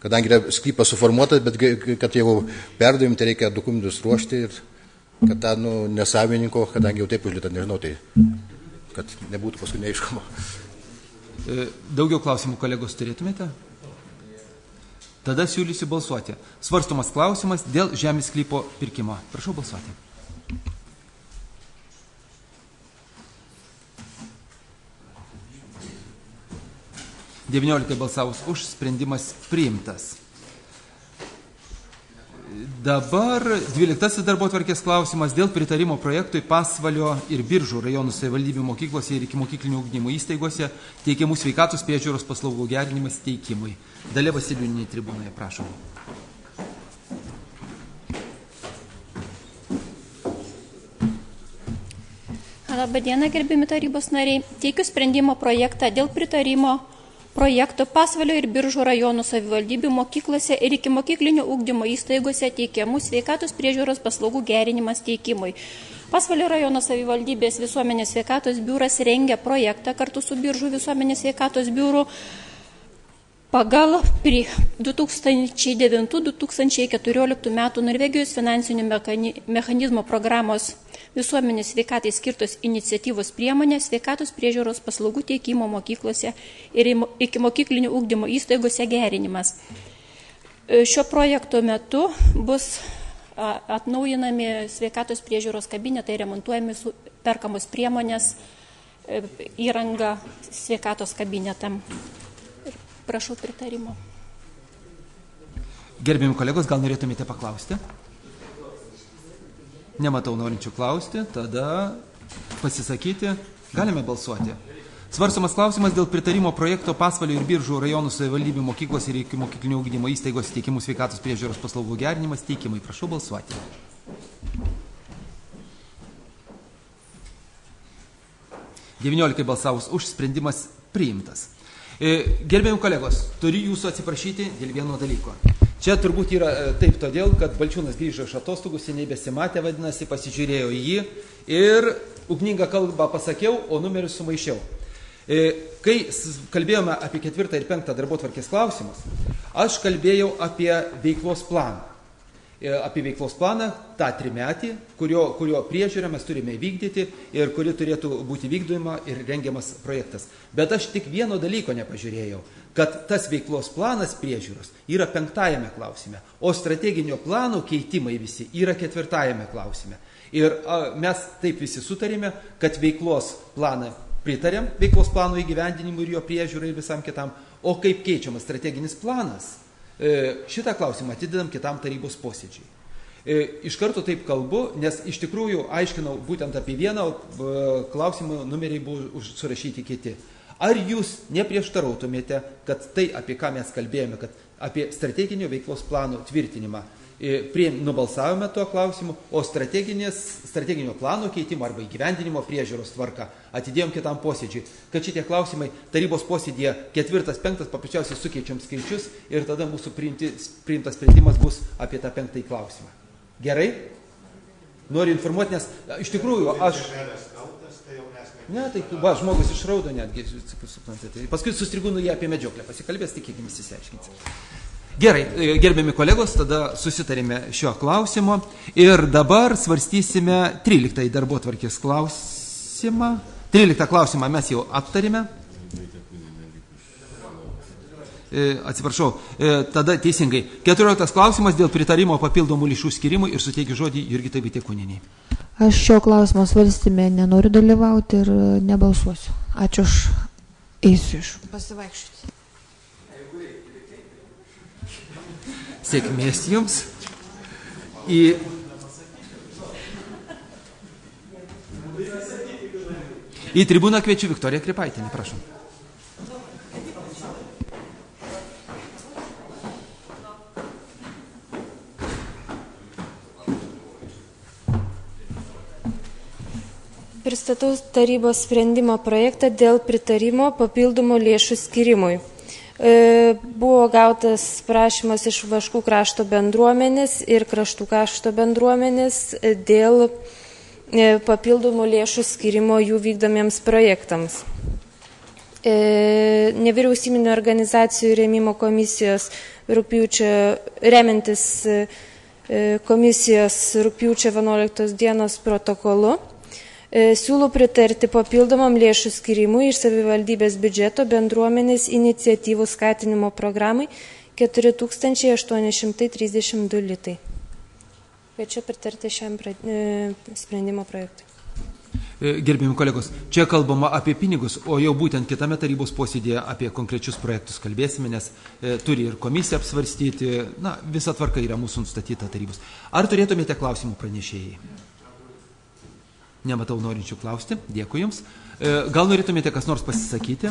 Kadangi yra sklypas suformuotas, bet kad jau perdavim, tai reikia dokumentus ruošti ir kad tą nesavininko, kadangi jau taip už litą, nežinau, tai kad nebūtų paskui neaiškumo. Daugiau klausimų kolegos turėtumėte? Tada siūlysiu balsuoti. Svarstomas klausimas dėl žemės sklypo pirkimo. Prašau balsuoti. (19 balsavus už, sprendimas priimtas. Dabar 12 darbotvarkės klausimas dėl pritarimo projektui Pasvalio ir Biržų rajonų savivaldybių mokyklose ir ikimokyklinio ugdymo įstaigose teikiamų sveikatos priežiūros paslaugų gerinimas teikimui. Dalia Vasiliūnienė tribūnoje, prašom. Labą dieną, gerbiami tarybos nariai. Teikiu sprendimo projektą dėl pritarimo projektų Pasvalio ir Biržų rajonų savivaldybių mokyklose ir ikimokyklinio ugdymo įstaigose teikiamų sveikatos priežiūros paslaugų gerinimas teikimui. Pasvalio rajono savivaldybės visuomenės sveikatos biuras rengia projektą kartu su Biržų visuomenės sveikatos biuru pagal 2009-2014 metų Norvegijos finansinių mechanizmo programos visuomenės sveikatai skirtos iniciatyvos priemonės sveikatos priežiūros paslaugų teikimo mokyklose ir ikimokyklinių ugdymo įstaigose gerinimas. Šio projekto metu bus atnaujinami sveikatos priežiūros kabinetai, remontuojami perkamos priemonės, įranga sveikatos kabinetam. Prašau pritarimo. Gerbiami kolegos, gal norėtumėte paklausti? Nematau norinčių klausti, tada pasisakyti. Galime balsuoti. Svarstomas klausimas dėl pritarimo projekto Pasvalio ir Biržų rajonų savivaldybių mokyklos ir ikimokyklinio ugdymo įstaigos teikimų sveikatos priežiūros paslaugų gerinimas teikimui. Prašau balsuoti. (19 balsavus už, sprendimas priimtas. Gerbiami kolegos, turiu jūsų atsiprašyti dėl vieno dalyko. Čia turbūt yra taip todėl, kad Balčiūnas grįžo iš atostogų, seniai besimatė, vadinasi, pasižiūrėjo į jį ir ugningą kalbą pasakiau, o numerius sumaišiau. Kai kalbėjome apie 4 ir 5 darbotvarkės klausimus, aš kalbėjau apie veiklos planą. Apie veiklos planą, tą 3-metį, kurio priežiūrą mes turime vykdyti ir kuri turėtų būti vykdoma ir rengiamas projektas. Bet aš tik vieno dalyko nepažiūrėjau, kad tas veiklos planas priežiūros yra 5 klausime, o strateginio plano keitimai visi yra 4 klausime. Ir mes taip visi sutarėme, kad veiklos planą pritarėm, veiklos plano įgyvendinimui ir jo priežiūrai ir visam kitam, o kaip keičiamas strateginis planas, šitą klausimą atidedam kitam tarybos posėdžiai. Iš karto taip kalbu, nes iš tikrųjų aiškinau būtent apie vieną, klausimų numeriai buvo surašyti kiti. Ar jūs neprieštarautumėte, kad tai, apie ką mes kalbėjome, kad apie strateginio veiklos plano tvirtinimą nubalsavome tuo klausimu, o strateginio plano keitimo arba įgyvendinimo priežiūros tvarka atidėjom kitam posėdžiui, kad šitie klausimai tarybos posėdėje 4, 5 paprasčiausiai sukeičiam skaičius ir tada mūsų priimtas sprendimas bus apie tą 5 klausimą. Gerai? Noriu informuoti, nes iš tikrųjų aš... Ne, tai žmogus išraudo netgi, suprantate. Paskui su Strigūnu jie apie medžioklę pasikalbės, tikėkime įsiaiškinti. Gerai, gerbiami kolegos, tada susitarėme šio klausimo ir dabar svarstysime 13 darbotvarkės klausimą. 13 klausimą mes jau aptarėme. Atsiprašau, tada teisingai. 14 klausimas dėl pritarimo papildomų lėšų skirimui ir suteikiu žodį Jurgitai Vaitekūnienei. Aš šio klausimo svarstyme nenoriu dalyvauti ir nebalsuosiu. Ačiū, aš eisiu iš pasivaikščioti. Sėkmės jums. Į tribūną kviečiu Viktoriją Kripaitienę, prašom. Pristatau tarybos sprendimo projektą dėl pritarimo papildomų lėšų skirimui. Buvo gautas prašymas iš Vaškų krašto bendruomenės ir Kraštų krašto bendruomenės dėl papildomų lėšų skirimo jų vykdomiems projektams. Nevyriausybinio organizacijų rėmimo komisijos remiantis komisijos rugpjūčio 11 dienos protokolu siūlau pritarti papildomam lėšų skirimui iš savivaldybės biudžeto bendruomenės iniciatyvų skatinimo programai 4832 litai. Kviečiu pritarti šiam sprendimo projektui. Gerbėjami kolegos, čia kalbama apie pinigus, o jau būtent kitame tarybos posėdėje apie konkrečius projektus kalbėsime, nes turi ir komisija apsvarstyti, visa tvarka yra mūsų nustatyta tarybos. Ar turėtumėte klausimų pranešėjai? Nematau norinčių klausti. Dėkui Jums. Gal norėtumėte kas nors pasisakyti?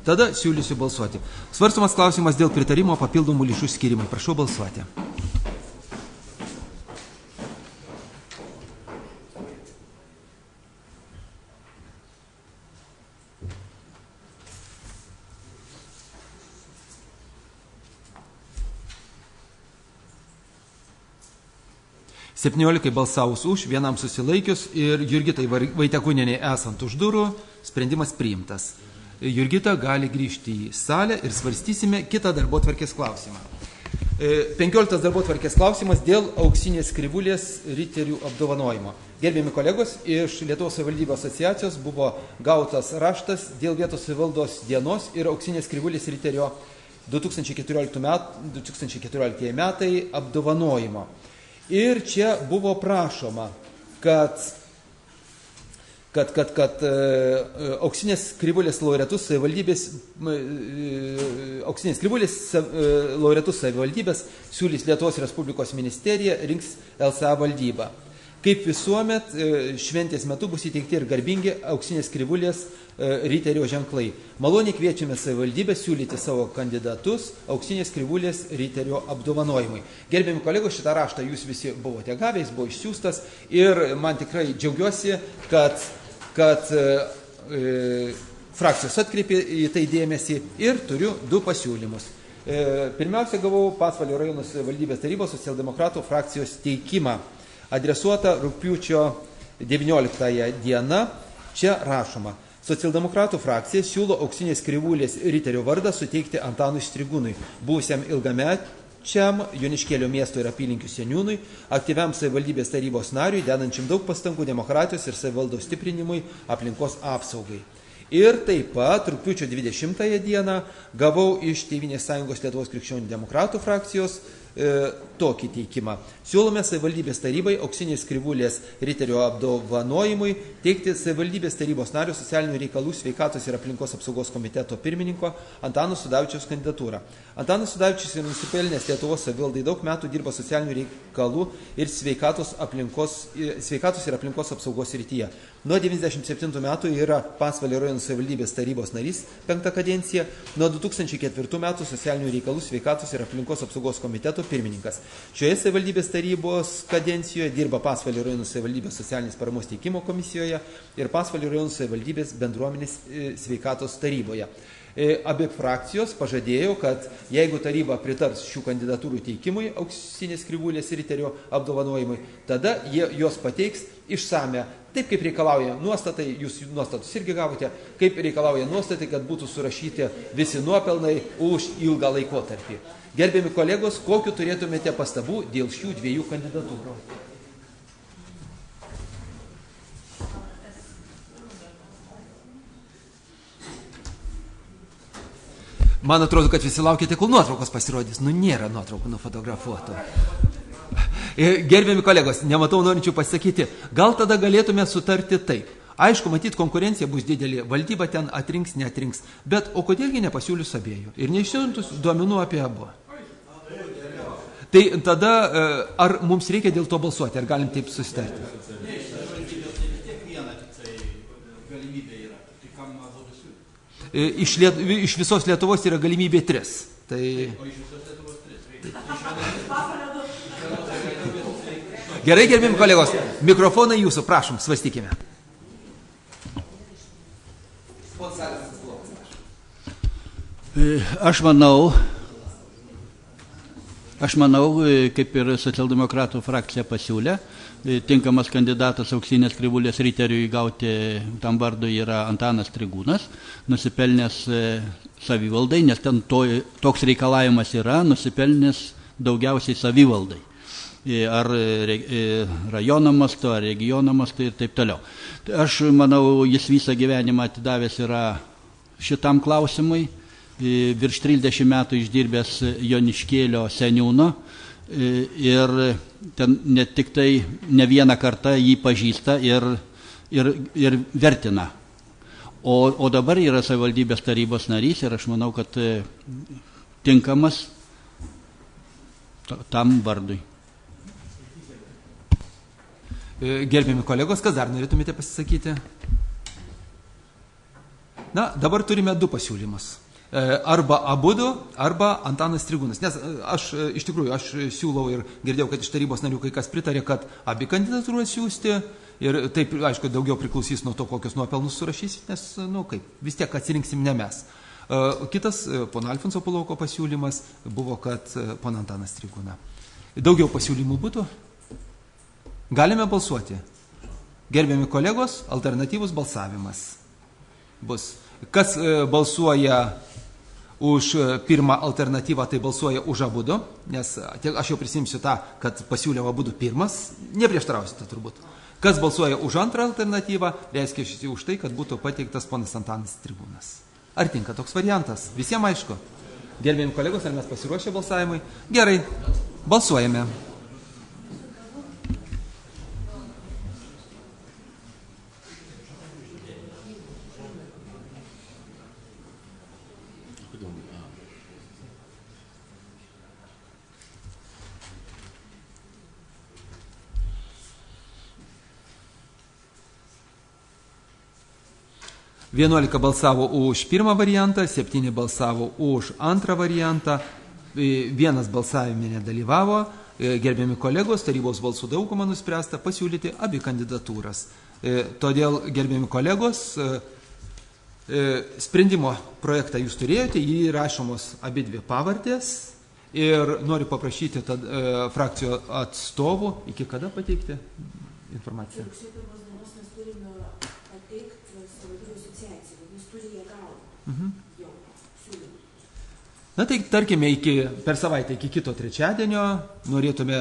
Tada siūlysiu balsuoti. Svarstomas klausimas dėl pritarimo papildomų lėšų skirimai. Prašau balsuoti. Septyniolikai balsavus už, vienam susilaikius ir Jurgitai Vaitekūnienei esant už durų, sprendimas priimtas. Jurgita gali grįžti į salę ir svarstysime kitą darbotvarkės klausimą. 15 darbotvarkės klausimas dėl auksinės krivulės riterių apdovanojimo. Gerbiami kolegos, iš Lietuvos savivaldybių asociacijos buvo gautas raštas dėl vietos savivaldos dienos ir auksinės krivulės riterio 2014 metai apdovanojimo. Ir čia buvo prašoma, kad auksinės krivulės laureatus savivaldybės siūlys Lietuvos Respublikos ministerija, rinks LSA valdybą. Kaip visuomet, šventės metu bus įteikti ir garbingi auksinės krivulės riterio ženklai. Maloniai kviečiame savivaldybę siūlyti savo kandidatus auksinės krivulės riterio apdovanojimui. Gerbiami kolegos, šitą raštą jūs visi buvote gavę, jis buvo išsiųstas ir man tikrai džiaugiuosi, kad frakcijos atkreipė į tai dėmesį ir turiu 2 pasiūlymus. Pirmiausia, gavau Pasvalio rajono savivaldybės tarybos socialdemokratų frakcijos teikimą adresuota rugpjūčio 19 dieną. Čia rašoma: Socialdemokratų frakcija siūlo auksinės krivulės riterio vardą suteikti Antanui Strigūnui, buvusiam ilgamečiam Joniškėlio miesto ir apylinkių seniūnui, aktyviam savivaldybės tarybos nariui, dedančiam daug pastangų demokratijos ir savivaldos stiprinimui, aplinkos apsaugai. Ir taip pat rugpjūčio 20 dieną gavau iš Tėvynės sąjungos Lietuvos krikščionių demokratų frakcijos tokį teikimą. Siūlome savivaldybės tarybai auksinės krivulės riterio apdovanojimui teikti savivaldybės tarybos nario socialinių reikalų, sveikatos ir aplinkos apsaugos komiteto pirmininko Antano Sudavičiaus kandidatūrą. Antanas Sudavičius yra nusipelnęs Lietuvos savivaldai, daug metų dirba socialinių reikalų ir sveikatos ir aplinkos apsaugos srityje. Nuo 1997 metų yra Pasvalio rajono savivaldybės tarybos narys 5 kadenciją, nuo 2004 metų socialinių reikalų, sveikatos ir aplinkos apsaugos komiteto pirmininkas. Šioje savivaldybės tarybos kadencijoje dirba Pasvalio rajono savivaldybės socialinės paramos teikimo komisijoje ir Pasvalio rajono savivaldybės bendruomenės sveikatos taryboje. Abi frakcijos pažadėjo, kad jeigu taryba pritars šių kandidatūrų teikimui Auksinės Krivūlės riterio apdovanojimui, tada jie jos pateiks išsame, taip kaip reikalauja nuostatai, jūs nuostatus irgi gavote, kaip reikalauja nuostatai, kad būtų surašyti visi nuopelnai už ilgą laikotarpį. Gerbiami kolegos, kokiu turėtumėte pastabų dėl šių dviejų kandidatūrų? Man atrodo, kad visi laukite, kol nuotraukos pasirodys. Nu, nėra nuotraukų nufotografuotų. Gerbiami kolegos, nematau norinčių pasakyti, gal tada galėtume sutarti taip. Aišku, matyt, konkurencija bus didelė, valdyba ten atrinks, neatrinks, bet o kodėlgi nepasiūlius abiejų ir neišsiuntus duomenų apie abu. Tai tada, ar mums reikia dėl to balsuoti, ar galim taip susitarti? Iš visos Lietuvos yra galimybė 3. Tai... Gerai, gerbimi kolegos, mikrofonai jūsų, prašom, svarstykime. Aš manau, kaip ir socialdemokratų frakcija pasiūlė, tinkamas kandidatas Auksinės Krivūlės riteriui gauti tam vardu yra Antanas Strigūnas, nusipelnęs savivaldai, nes ten toks reikalavimas yra, nusipelnęs daugiausiai savivaldai. Ar rajono mastu, ar regiono mastu ir taip toliau. Aš manau, jis visą gyvenimą atidavęs yra šitam klausimui, virš 30 metų išdirbęs Joniškėlio seniūno ir ten ne tik tai ne vieną kartą jį pažįsta ir vertina. O dabar yra savivaldybės tarybos narys ir aš manau, kad tinkamas tam vardui. Gerbiami kolegos, kas dar norėtumėte pasisakyti? Na, dabar turime 2 pasiūlymus. Arba abudu, arba Antanas Strigūnas. Nes aš siūlau ir girdėjau, kad iš tarybos narių kai kas pritarė, kad abi kandidatūras siūsti ir taip, aišku, daugiau priklausys nuo to, kokius nuopelnus surašysit, nes, vis tiek atsirinksim ne mes. Kitas, pono Alfonso Palauko pasiūlymas buvo, kad pono Antanas Strigūna. Daugiau pasiūlymų būtų? Galime balsuoti. Gerbiami kolegos, alternatyvus balsavimas bus. Kas balsuoja už pirmą alternatyvą, tai balsuoja už abudu, nes aš jau prisimsiu tą, kad pasiūliau abudu pirmas, neprieštarausite turbūt. Kas balsuoja už antrą alternatyvą, reiškia už tai, kad būtų pateiktas ponas Antanas Strigūnas. Ar tinka toks variantas? Visiems aišku. Gerbėjim kolegos, ar mes pasiruošę balsavimui? Gerai, balsuojame. Vienuolika balsavo už pirmą variantą, 7 balsavo už antrą variantą, 1 balsavime nedalyvavo. Gerbiami kolegos, tarybos balsų dauguma nuspręsta pasiūlyti abi kandidatūras. Todėl, gerbiami kolegos, sprendimo projektą jūs turėjote, jį rašomos abi 2 pavardės ir noriu paprašyti frakcijų atstovų, iki kada pateikti informaciją? Na tai tarkime per savaitę iki kito trečiadienio norėtume,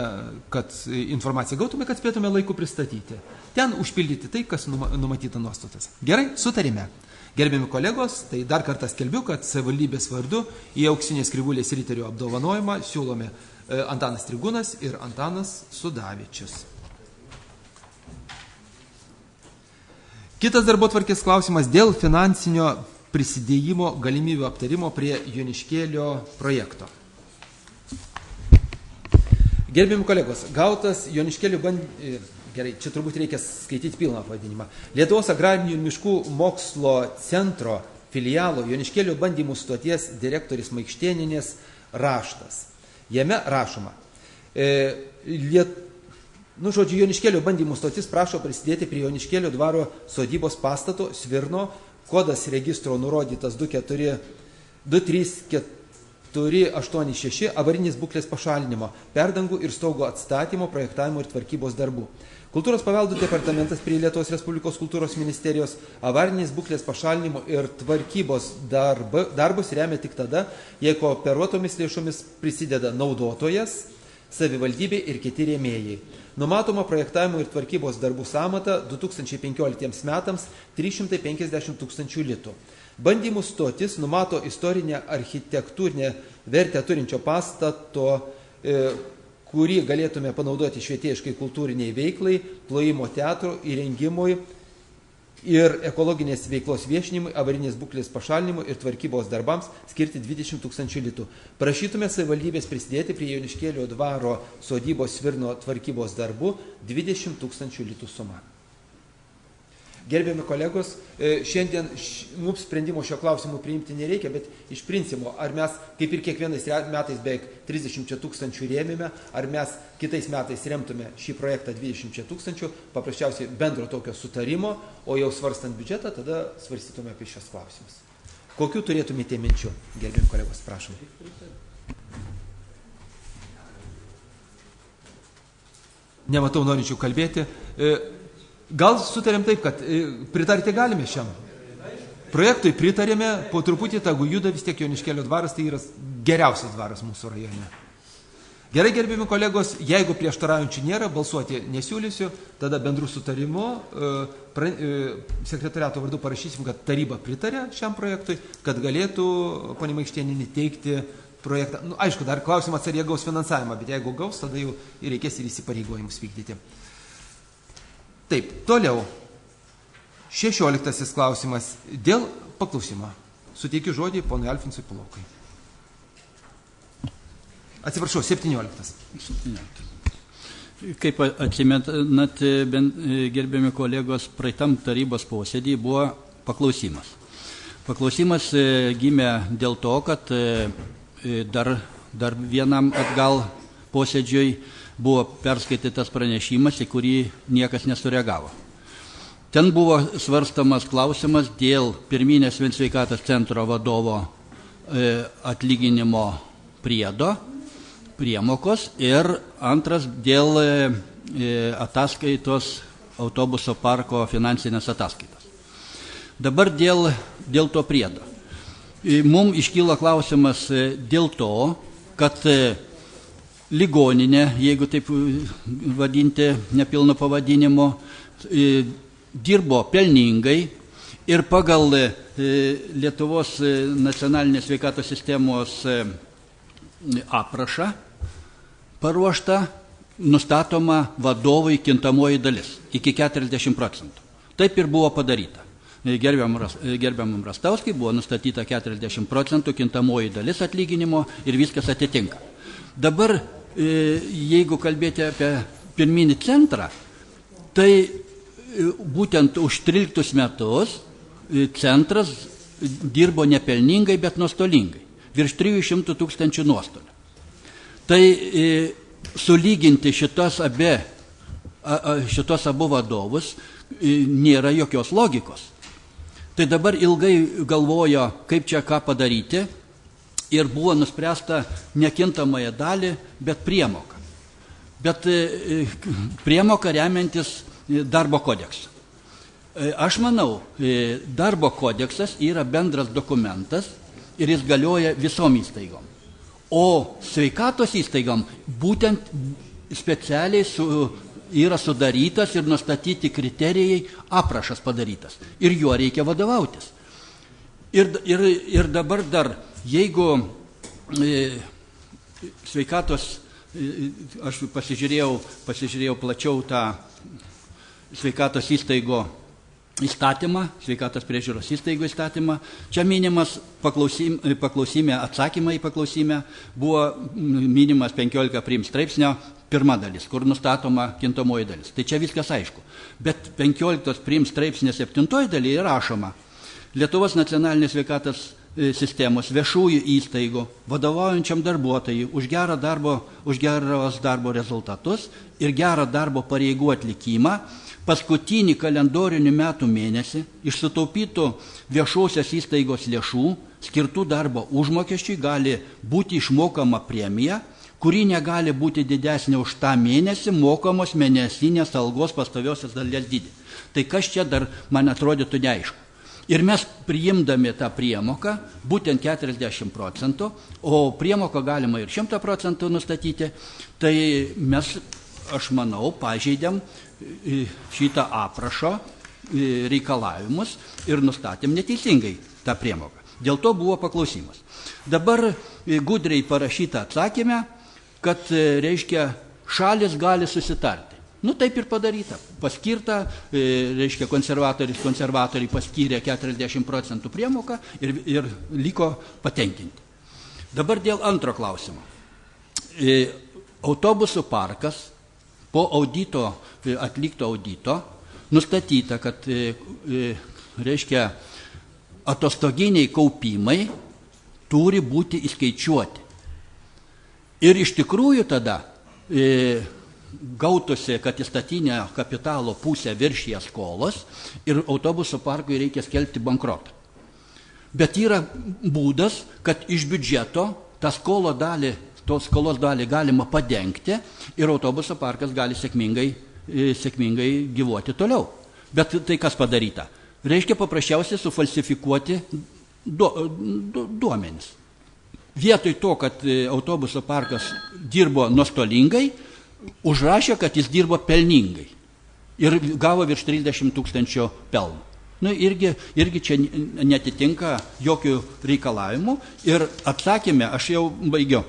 kad informaciją gautume, kad spėtume laiku pristatyti. Ten užpildyti tai, kas numatyta nuostatas. Gerai, sutarime. Gerbiami kolegos, tai dar kartą skelbiu, kad savivaldybės vardu į Auksinės Krivūlės riterio apdovanojimą siūlome Antanas Strigūnas ir Antanas Sudavičius. Kitas darbotvarkės klausimas dėl finansinio prisidėjimo galimybių aptarimo prie Joniškėlio projekto. Gerbiami kolegos, gautas Joniškėlio gerai, čia turbūt reikia skaityti pilną pavadinimą. Lietuvos agrarinių ir miškų mokslo centro filialo Joniškėlio bandymų stoties direktorės Maikštėnienės raštas. Jame rašoma. Joniškėlio bandymų stotis prašo prisidėti prie Joniškėlio dvaro sodybos pastato Svirno, kodas registro nurodytas 23486 avarinės būklės pašalinimo, perdangų ir stogo atstatymo, projektavimo ir tvarkybos darbų. Kultūros paveldų departamentas prie Lietuvos Respublikos kultūros ministerijos avarinės būklės pašalinimo ir tvarkybos darbus remia tik tada, jei kooperuotomis lėšomis prisideda naudotojas, savivaldybė ir kiti rėmėjai. Numatoma projektavimo ir tvarkybos darbų sąmata 2015 metams 350 000 litų. Bandymų stotis numato istorinę architektūrinę vertę turinčio pastato, kurį galėtume panaudoti švietėjiškai kultūriniai veiklai, plojimo teatro įrengimui ir ekologinės veiklos viešinimui, avarinės būklės pašalinimui ir tvarkybos darbams skirti 20 000 litų. Prašytume savivaldybės prisidėti prie Joniškėlio dvaro sodybos Svirno tvarkybos darbų 20 000 litų suma. Gerbiami kolegos, šiandien mums sprendimo šio klausimu priimti nereikia, bet iš principo, ar mes, kaip ir kiekvienais metais beveik 30 000 rėmėme, ar mes kitais metais remtume šį projektą 20 000, paprasčiausiai bendro tokio sutarimo, o jau svarstant biudžetą, tada svarstytume apie šios klausimus. Kokių turėtumėte minčių, gerbiami kolegos, prašom. Nematau norinčių kalbėti. Gal sutarėm taip, kad pritarti galime šiam projektui, pritarėme, po truputį tegu juda, vis tiek Joniškėlio dvaras tai yra geriausias dvaras mūsų rajone. Gerai, gerbiami kolegos, jeigu prieštaraujančių nėra, balsuoti nesiūlysiu, tada bendrų sutarimo sekretariato vardu parašysim, kad taryba pritarė šiam projektui, kad galėtų ponia Maikštėnienė teikti projektą. Aišku, dar klausimas, ar jie gaus finansavimą, bet jeigu gaus, tada jau reikės ir įsipareigojimus vykdyti. Taip, toliau. 16 klausimas dėl paklausimo. Suteikiu žodį ponui Alfonsui Pulokai. Atsiprašau, 17. Kaip atsimenat, gerbiami kolegos, praeitam tarybos posėdį buvo paklausimas. Paklausimas gimė dėl to, kad dar vienam atgal posėdžiui buvo perskaitytas pranešimas, į kurį niekas nesureagavo. Ten buvo svarstamas klausimas dėl pirminės sveikatos centro vadovo atlyginimo priedo, priemokos ir antras dėl ataskaitos autobuso parko finansinės ataskaitos. Dabar dėl to priedo. Mums iškyla klausimas dėl to, kad ligoninė, jeigu taip vadinti nepilno pavadinimo, dirbo pelningai ir pagal Lietuvos nacionalinės sveikatos sistemos aprašą paruoštą nustatoma vadovui kintamoji dalis iki 40%. Taip ir buvo padaryta. Gerbiamam Rastauskui buvo nustatyta 40% kintamoji dalis atlyginimo ir viskas atitinka. Dabar, jeigu kalbėti apie pirminį centrą, tai būtent už 13 metus centras dirbo nepelningai, bet nuostolingai. Virš 300 000 nuostolių. Tai sulyginti šitos abu vadovus nėra jokios logikos. Tai dabar ilgai galvojo, kaip čia ką padaryti ir buvo nuspręsta nekintamąją dalį, bet priemoką. Bet priemoką remiantis darbo kodeksu. Aš manau, darbo kodeksas yra bendras dokumentas ir jis galioja visom įstaigom. O sveikatos įstaigom būtent specialiai yra sudarytas ir nustatyti kriterijai, aprašas padarytas. Ir juo reikia vadovautis. Ir dabar dar, jeigu sveikatos, aš pasižiūrėjau plačiau tą sveikatos įstaigo įstatymą, sveikatos priežiūros įstaigų įstatymą. Čia minimas paklausime, atsakymai paklausime, buvo minimas 15 prim straipsnio pirma dalis, kur nustatoma kintamoji dalis. Tai čia viskas aišku. Bet 15 prim straipsnio 7 dalyje rašoma, Lietuvos nacionalinės sveikatos sistemos, viešųjų įstaigų, vadovaujančiam darbuotojui už geros darbo rezultatus ir gerą darbo pareigų atlikimą paskutinį kalendorinių metų mėnesį iš sutaupytų viešosios įstaigos lėšų skirtų darbo užmokesčiui gali būti išmokama premija, kuri negali būti didesnė už tą mėnesį mokamos mėnesinės algos pastoviosios dalies dydį. Tai kas čia dar, man atrodytų, neaišku. Ir mes priimdami tą priemoką, būtent 40%, o priemoką galima ir 100% nustatyti, tai mes, aš manau, pažeidėm šitą aprašo reikalavimus ir nustatėm neteisingai tą priemoką. Dėl to buvo paklausimas. Dabar gudriai parašyta atsakymė, kad, reiškia, šalis gali susitarti. Nu, taip ir padaryta. Paskirta, reiškia, konservatoriai paskyrė 40% priemoką ir liko patenkinti. Dabar dėl antro klausimo. Autobusų parkas po atlikto audito nustatyta, kad, reiškia, atostoginiai kaupimai turi būti įskaičiuoti. Ir iš tikrųjų tada gautųsi, kad įstatinio kapitalo pusę viršija skolos ir autobusų parkui reikia skelbti bankrotą. Bet yra būdas, kad iš biudžeto tą skolos dalį galima padengti ir autobusų parkas gali sėkmingai gyvuoti toliau. Bet tai kas padaryta? Reiškia paprasčiausiai sufalsifikuoti duomenis. Vietoj to, kad autobusų parkas dirbo nuostolingai, užrašė, kad jis dirbo pelningai ir gavo virš 30 000 pelno. Nu, irgi čia netitinka jokių reikalavimų. Ir atsakėme, aš jau baigiu,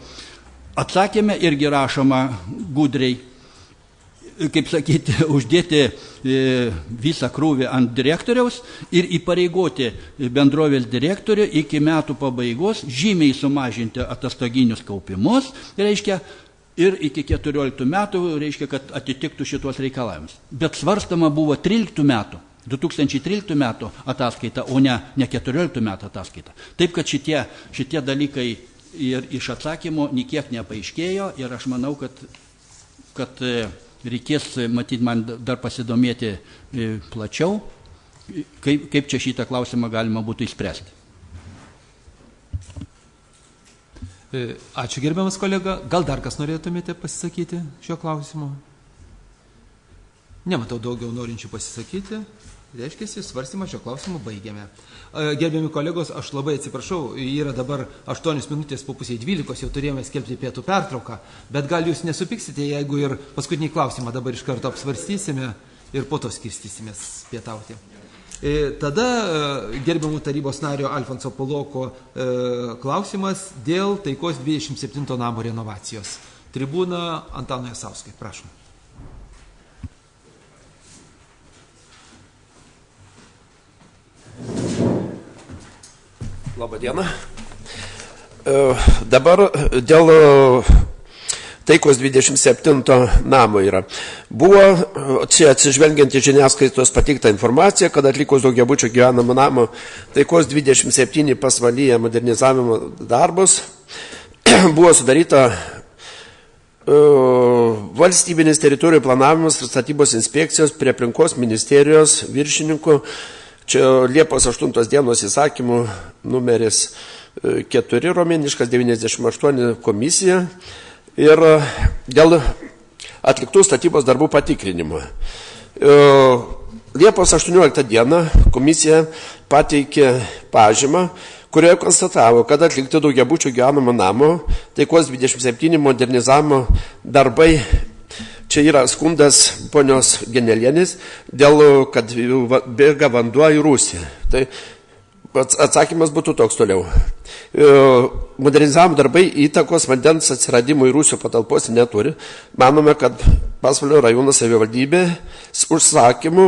atsakėme irgi rašoma gudriai, kaip sakyti, uždėti visą krūvį ant direktoriaus ir įpareigoti bendrovės direktorių iki metų pabaigos žymiai sumažinti atostoginius kaupimus, reiškia, ir iki 14 metų, reiškia, kad atitiktų šitos reikalavimus. Bet svarstama buvo 2013 metų ataskaita, o ne 14 metų ataskaita. Taip, kad šitie dalykai ir iš atsakymo niekiek nepaaiškėjo ir aš manau, kad reikės, matyt, man dar pasidomėti plačiau, kaip čia šitą klausimą galima būtų išspręsti. Ačiū, gerbiamas kolega. Gal dar kas norėtumėte pasisakyti šio klausimu? Nematau daugiau norinčių pasisakyti. Reiškia, svarstymą šio klausimu baigėme. Gerbiami kolegos, aš labai atsiprašau, yra dabar 8 minutės po pusė 12, jau turėjome skelbti pietų pertrauką, bet gal jūs nesupiksite, jeigu ir paskutinį klausimą dabar iš karto apsvarstysime ir po to skirstysimės pietauti. Tada gerbiamų tarybos nario Alfonso Puloko klausimas dėl taikos 27 namo renovacijos. Tribūna Antanui Jasauskai, prašom. Labą dieną. Dabar dėl taikos 27 namo yra. Buvo čia atsižvelgiant į žiniasklaidos pateiktą informaciją, kad atlikus daugiabučio gyvenamo namo taikos 27 pasvalyje modernizavimo darbus buvo sudaryta valstybinis teritorijų planavimas ir statybos inspekcijos prie aplinkos ministerijos viršininkų. Čia Liepos 8 dienos įsakymų numeris 4 romėniškas 98 komisija ir dėl atliktų statybos darbų patikrinimo. Liepos 18 dieną komisija pateikė pažymą, kurioje konstatavo, kad atlikti daugiabučio gyvenamo namo taikos 27 modernizavimo darbai. Čia yra skundas ponios Genelienis, dėl kad bėga vanduo į Rusiją. Tai atsakymas būtų toks toliau. Modernizavimo darbai įtakos vandens atsiradimui Rusijos patalpose neturi. Manome, kad Pasvalio rajono savivaldybė užsakymų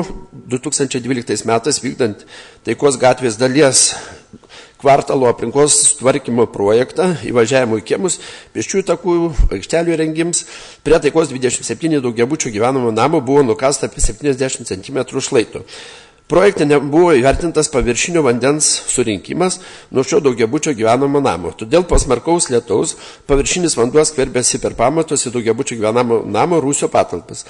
2012 metais vykdant taikos gatvės dalies kvartalo aplinkos tvarkymo projektą įvažiavimo į kiemus, pėsčiųjų takų, aikštelių įrengims. Prie taikos 27 daugiabučio gyvenamo namo buvo nukasta apie 70 cm šlaito. Projekte nebuvo įvertintas paviršinio vandens surinkimas nuo šio daugiabučio gyvenamo namo. Todėl po smarkaus lietaus paviršinis vanduo skverbėsi per pamatus į daugiabučio gyvenamo namo rūsio patalpas.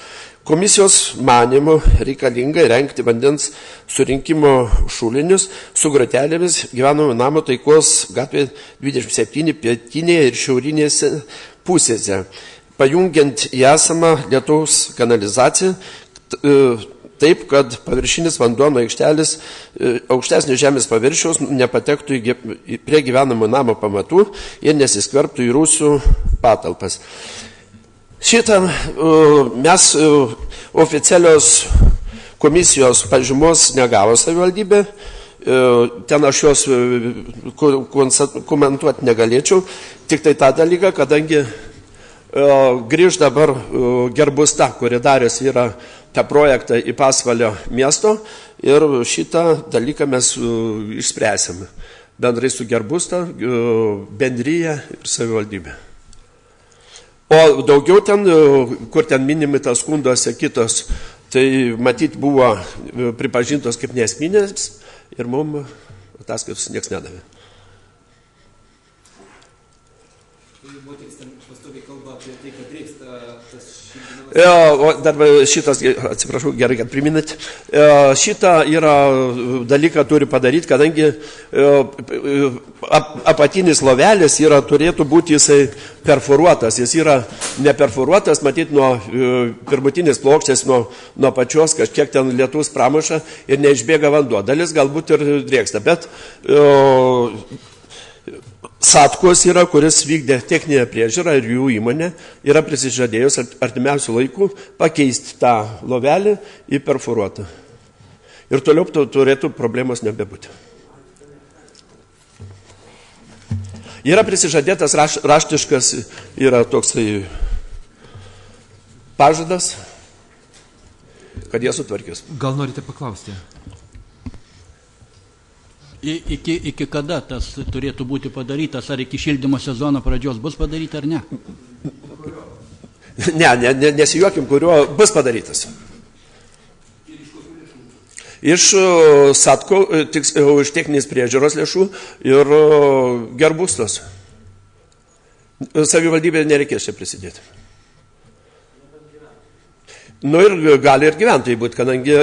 Komisijos manymu reikalinga įrengti vandens surinkimo šulinius su grotelėmis gyvenamo namo Taikos gatvė 27 pietinėje ir šiaurinėse pusėse, pajungiant į esamą lietaus kanalizaciją, taip, kad paviršinis vanduo nuo aikštelės aukštesnio žemės paviršiaus nepatektų prie gyvenamo namo pamatų ir nesiskverbtų į rūsių patalpas. Šitą mes oficialios komisijos pažymos negavo savivaldybė, ten aš jos komentuoti negalėčiau, tik tai tą dalyką, kadangi grįž dabar Gerbusta, kuri darės yra tą projektą į Pasvalio miesto ir šitą dalyką mes išspręsime bendrai su Gerbusta, bendryje ir savivaldybė. O daugiau ten, kur ten minimi tas skunduose kitos, tai matyt buvo pripažintos kaip neesminės ir mums ataskaitos nieks nedavė. O dar šitas, atsiprašau, gerai, kad priminat, šitą yra dalyką turi padaryti, kadangi apatinis lovelis turėtų būti jisai perforuotas, jis yra neperforuotas, matyt, nuo pirmutinės plokštės, nuo pačios kažkiek ten lietus pramuša ir neišbėga vanduo. Dalis galbūt ir drėksta, bet Satkos yra, kuris vykdė techninę priežiūrą ir jų įmonė yra prisižadėjus artimiausių laikų pakeisti tą lovelį į perforuotą. Ir toliau turėtų problemos nebebūti. Yra prisižadėtas raštiškas, yra toksai pažadas, kad jie sutvarkės. Gal norite paklausti? Iki kada tas turėtų būti padarytas, ar iki šildymo sezono pradžios bus padaryta ar ne? Nesijuokim, kurio bus padarytas. Iš Satko, iš techninės priežiūros lėšų ir Gerbustos. Savivaldybė nereikės čia prisidėti. Nu ir gali ir gyventojai būti, kadangi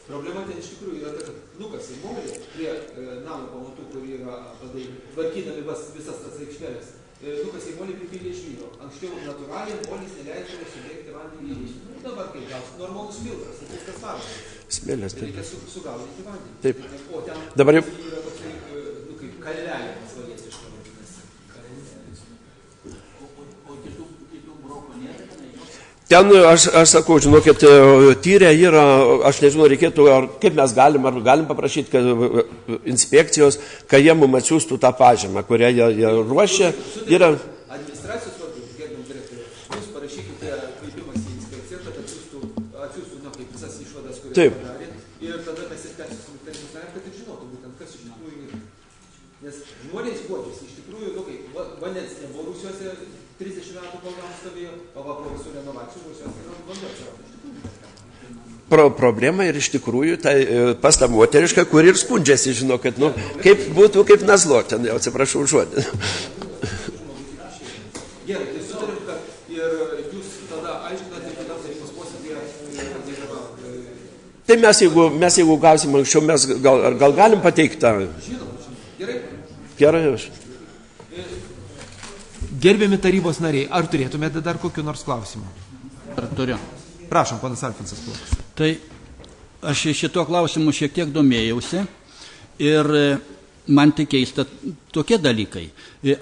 problema ten iš tikrųjų yra ta, kad nukasė molį prie namo pamatų, kur yra tvarkydami visas tas aikštelės. Nukasė molį pripylė iš vyro. Anksčiau natūraliai molis neleidžia subėgti vandenį į ryšį. Dabar kaip gaus normalus filtras, tai viskas važas. Smėlės, taip. Reikia sugaudyti vandenį. Taip. O ten dabar jau yra toksai, kaip kalvelė svalietiška. Ten, aš sakau, žinokit, tyrė yra, aš nežinau, reikėtų, kaip mes galim paprašyti, kad inspekcijos, kad jie mums atsiųstų tą pažymą, kurią jie ruošia. Yra Administracijos vardu, gerbiam direktorių, jūs parašykite kreipimas į inspekciją, kad atsiųstų, kaip visas išvadas, kurias padarė, ir tada mes ir teisės narės, kad ir žinotų būtent, kas iš tikrųjų yra. Nes žmonės guodžiasi, iš tikrųjų, kaip vandens nebuvo Rusijuose 30 metų kol stovėjo, o va po visų renovacijų Rusijuose yra vanduo atsirado. Problema ir iš tikrųjų tai pas tą moterišką, kur ir skundžiasi, žino, kad, kaip būtų, kaip nazlo, ten jau atsiprašau žodį. Gerai, tai sutarėm, kad ir jūs tada aiškinate, kad tarybos posėdėje Tai mes jeigu gausim anksčiau, mes gal galim pateikti tą. Žinom, gerai. Gerai. Gerbiami tarybos nariai, ar turėtumėte dar kokiu nors klausimu? Ar turiu? Prašom, ponas Alfonsas. Tai aš šito klausimu šiek tiek domėjausi ir man tik keista tokie dalykai.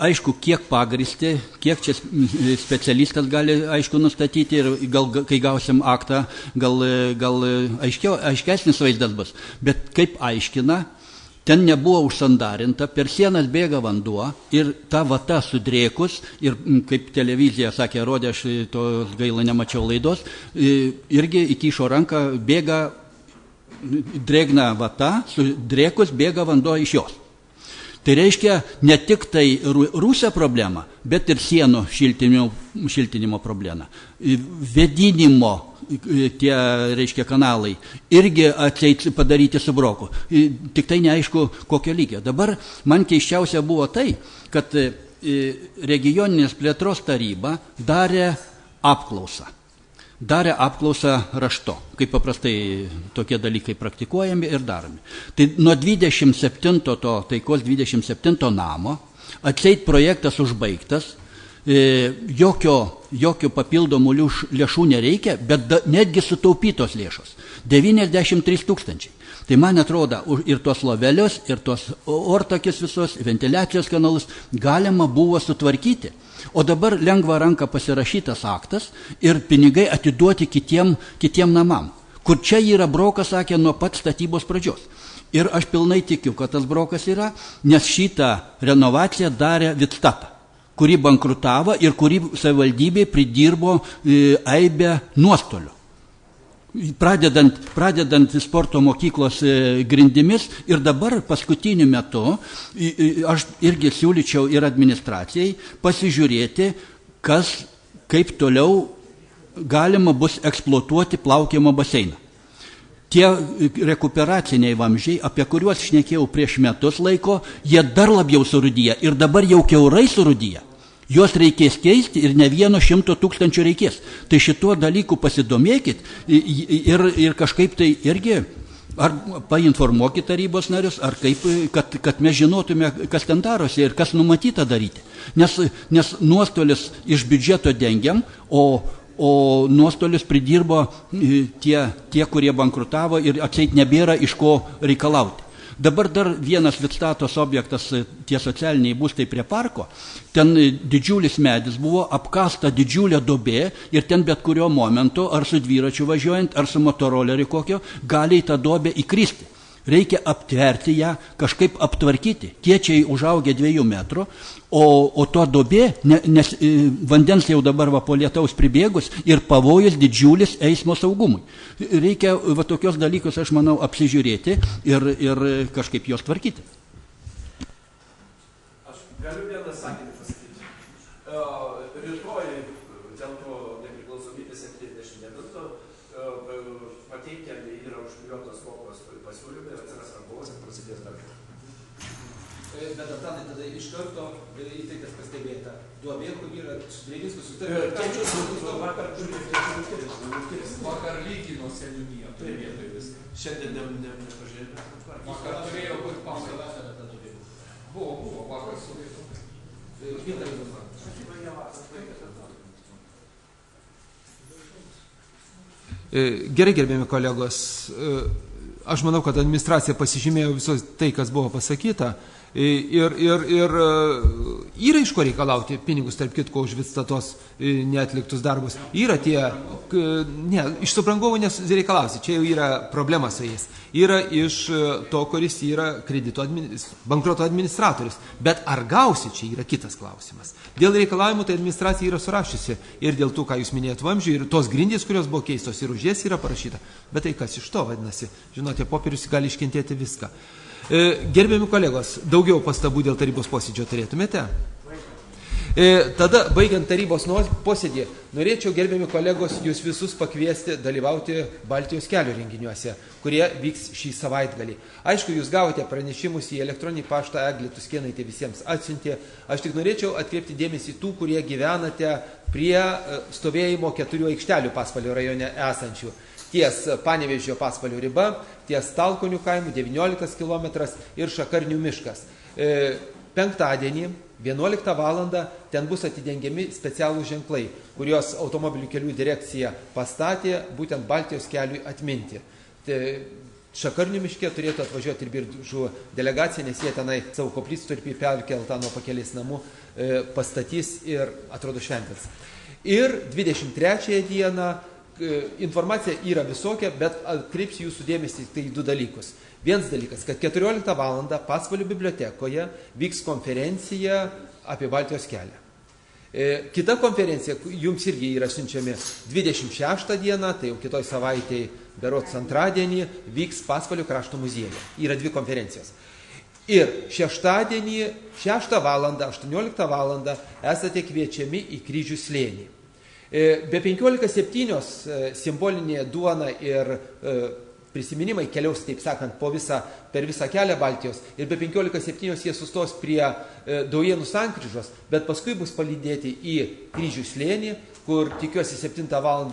Aišku, kiek pagristi, kiek čia specialistas gali aišku nustatyti ir gal kai gausim aktą, gal aiškesnis vaizdas bus. Bet kaip aiškina, ten nebuvo užsandarinta, per sienas bėga vanduo ir ta vata sudrėkus, ir kaip televizija sakė, rodė, aš tos gaila nemačiau laidos, irgi įkišo ranką, bėga drėgna vata, sudrėkus bėga vanduo iš jos. Tai reiškia ne tik tai rūsio problema, bet ir sienų šiltinių šiltinimo problemą. Vėdinimo tie, reiškia, kanalai irgi atseit padaryti su broku. Tik tai neaišku, kokio lygio. Dabar man keiščiausia buvo tai, kad regioninės plėtros taryba darė apklausą. Darė apklausą raštu, kaip paprastai tokie dalykai praktikuojami ir daromi. Tai nuo 27 to taikos 27 namo atseit projektas užbaigtas, jokio papildomų lėšų nereikia, bet netgi sutaupytos lėšos. 93 tūkstančiai. Tai man atrodo, ir tos lovelius, ir tos ortakis visos, ventiliacijos kanalus galima buvo sutvarkyti. O dabar lengva ranka pasirašytas aktas ir pinigai atiduoti kitiem namam. Kur čia yra brokas, sakė, nuo pat statybos pradžios. Ir aš pilnai tikiu, kad tas brokas yra, nes šitą renovaciją darė Vidstata, kuri bankrutavo ir kuri savivaldybė pridirbo aibę nuostolių. Pradedant sporto mokyklos grindimis ir dabar paskutiniu metu aš irgi siūlyčiau ir administracijai pasižiūrėti, kaip toliau galima bus eksploatuoti plaukiojimo baseiną. Tie rekuperaciniai vamzdžiai, apie kuriuos šnekėjau prieš metus laiko, jie dar labiau surūdyja ir dabar jau kiaurai surūdyja. Juos reikės keisti ir ne 100 000 reikės. Tai šituo dalyku pasidomėkit ir kažkaip tai irgi ar painformuokit tarybos narius, ar kaip, kad mes žinotume, kas ten darosi ir kas numatyta daryti. Nes nuostolis iš biudžeto dengiam, o nuostolius pridirbo tie, kurie bankrutavo ir atseit nebėra iš ko reikalauti. Dabar dar vienas Vidstatos objektas, tie socialiniai būstai prie parko, ten didžiulis medis buvo, apkasta didžiulė duobė ir ten bet kurio momentu, ar su dviračiu važiuojant, ar su motoroleriu kokio, gali į tą duobę įkristi. Reikia aptverti ją, kažkaip aptvarkyti. Kiečiai užaugę 2 metrų, o to duobė, nes vandens jau dabar po lietaus pribėgus ir pavojus didžiulis eismo saugumui. Reikia tokios dalykus, aš manau, apsižiūrėti ir kažkaip juos tvarkyti. Aš galiu vieną sakinį pasakyti. Rytoj dėl to nepriklausomybės 79 pateikiami yra užkliuotos kopos pasiūlymai ir atsiras rangovas ir prasidės darbai. Bet Antanai, tada iš karto į tai, kas pastebėta, duobė, kur yra Drevinskų sutartį. Vakar lygino seniūniją, tai vietoj viską. Šiandien nepažiūrėjome. Vakar turėjo būti pasaulio. Buvo vakar suveitų. Gerai, gerbiami kolegos, aš manau, kad administracija pasižymėjo visos tai, kas buvo pasakyta. Ir yra iš ko reikalauti pinigus, tarp kitko, už Vidstatos neatliktus darbus. Yra tie, iš subrangovų nereikalausi, čia jau yra problema su jais. Yra iš to, kuris yra bankroto administratorius. Bet ar gausi, čia yra kitas klausimas. Dėl reikalavimų tai administracija yra surašiusi ir dėl tų, ką jūs minėjot vamzdžių, ir tos grindys, kurios buvo keistos, ir už jas yra parašyta. Bet tai kas iš to vadinasi? Žinote, popierius gali iškentėti viską. Gerbiami kolegos, daugiau pastabų dėl tarybos posėdžio turėtumėte? Tada, baigiant tarybos posėdį, norėčiau, gerbiami kolegos, jūs visus pakviesti dalyvauti Baltijos kelio renginiuose, kurie vyks šį savaitgalį. Aišku, jūs gavote pranešimus į elektroninį paštą, Eglė Tuskėnaitė visiems atsiuntė. Aš tik norėčiau atkreipti dėmesį tų, kurie gyvenate prie stovėjimo 4 aikštelių Pasvalio rajone esančių. Ties Panevėžio Pasvalio riba, ties Talkonių kaimų 19 km ir Šakarnių miškas. Penktadienį 11 valandą ten bus atidengiami specialūs ženklai, kuriuos automobilių kelių direkcija pastatė būtent Baltijos keliui atminti. Šakarnių miške turėtų atvažiuoti ir Biržų delegacija, nes jie tenai savo koplytstulpį perkeltą nuo Pakelės namų pastatys ir atrodo šventės. Ir 23 dieną informacija yra visokia, bet atkreipsiu jūsų dėmesį tai 2 dalykus. Vienas dalykas, kad 14 valandą Pasvalio bibliotekoje vyks konferencija apie Baltijos kelią. Kita konferencija, jums irgi yra siunčiami 26 dieną, tai jau kitoj savaitėje, berods antradienį, vyks Pasvalio krašto muziejuje. Yra 2 konferencijos. Ir šeštadienį 6 val. 18 val. Esate kviečiami į Kryžių slėnį. Be 15.7 simbolinė duona ir prisiminimai keliaus, taip sakant, per visą kelią Baltijos. Ir be 15.7 jie sustos prie Daujėnų sankryžos, bet paskui bus palydėti į Kryžių slėnį, kur tikiuosi 7 val.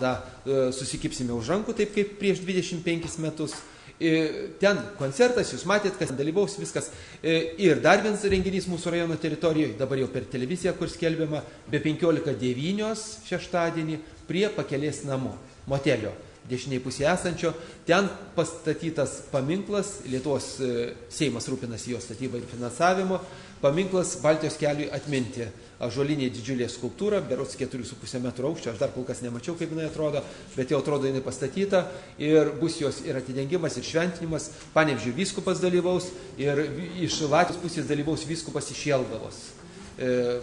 Susikipsime už rankų, taip kaip prieš 25 metus. Ten koncertas, jūs matėt, kas dalyvaus viskas. Ir dar vienas renginys mūsų rajono teritorijoje, dabar jau per televiziją, kur skelbiama, be 15.9 šeštadienį prie Pakelės namų, motelio dešiniai pusėje esančio. Ten pastatytas paminklas, Lietuvos Seimas rūpinasi jo statybą ir finansavimo, paminklas Baltijos keliui atminti. Ąžuolinė didžiulė skulptūra, berods 4,5 metrų aukščio, aš dar kol kas nemačiau, kaip jinai atrodo, bet jau atrodo jinai pastatyta ir bus jos ir atidengimas, ir šventinimas. Panevėžio vyskupas dalyvaus ir iš Latvijos pusės dalyvaus vyskupas iš Jelgavos.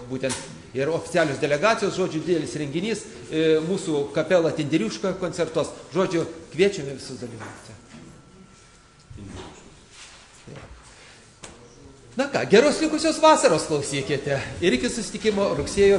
Būtent ir oficialios delegacijos, žodžiu, didelis renginys, mūsų kapela Tinderiuška koncertos, žodžiu, kviečiame visus dalyvauti. Na ką, geros likusios vasaros klausykite ir iki susitikimo rugsėjo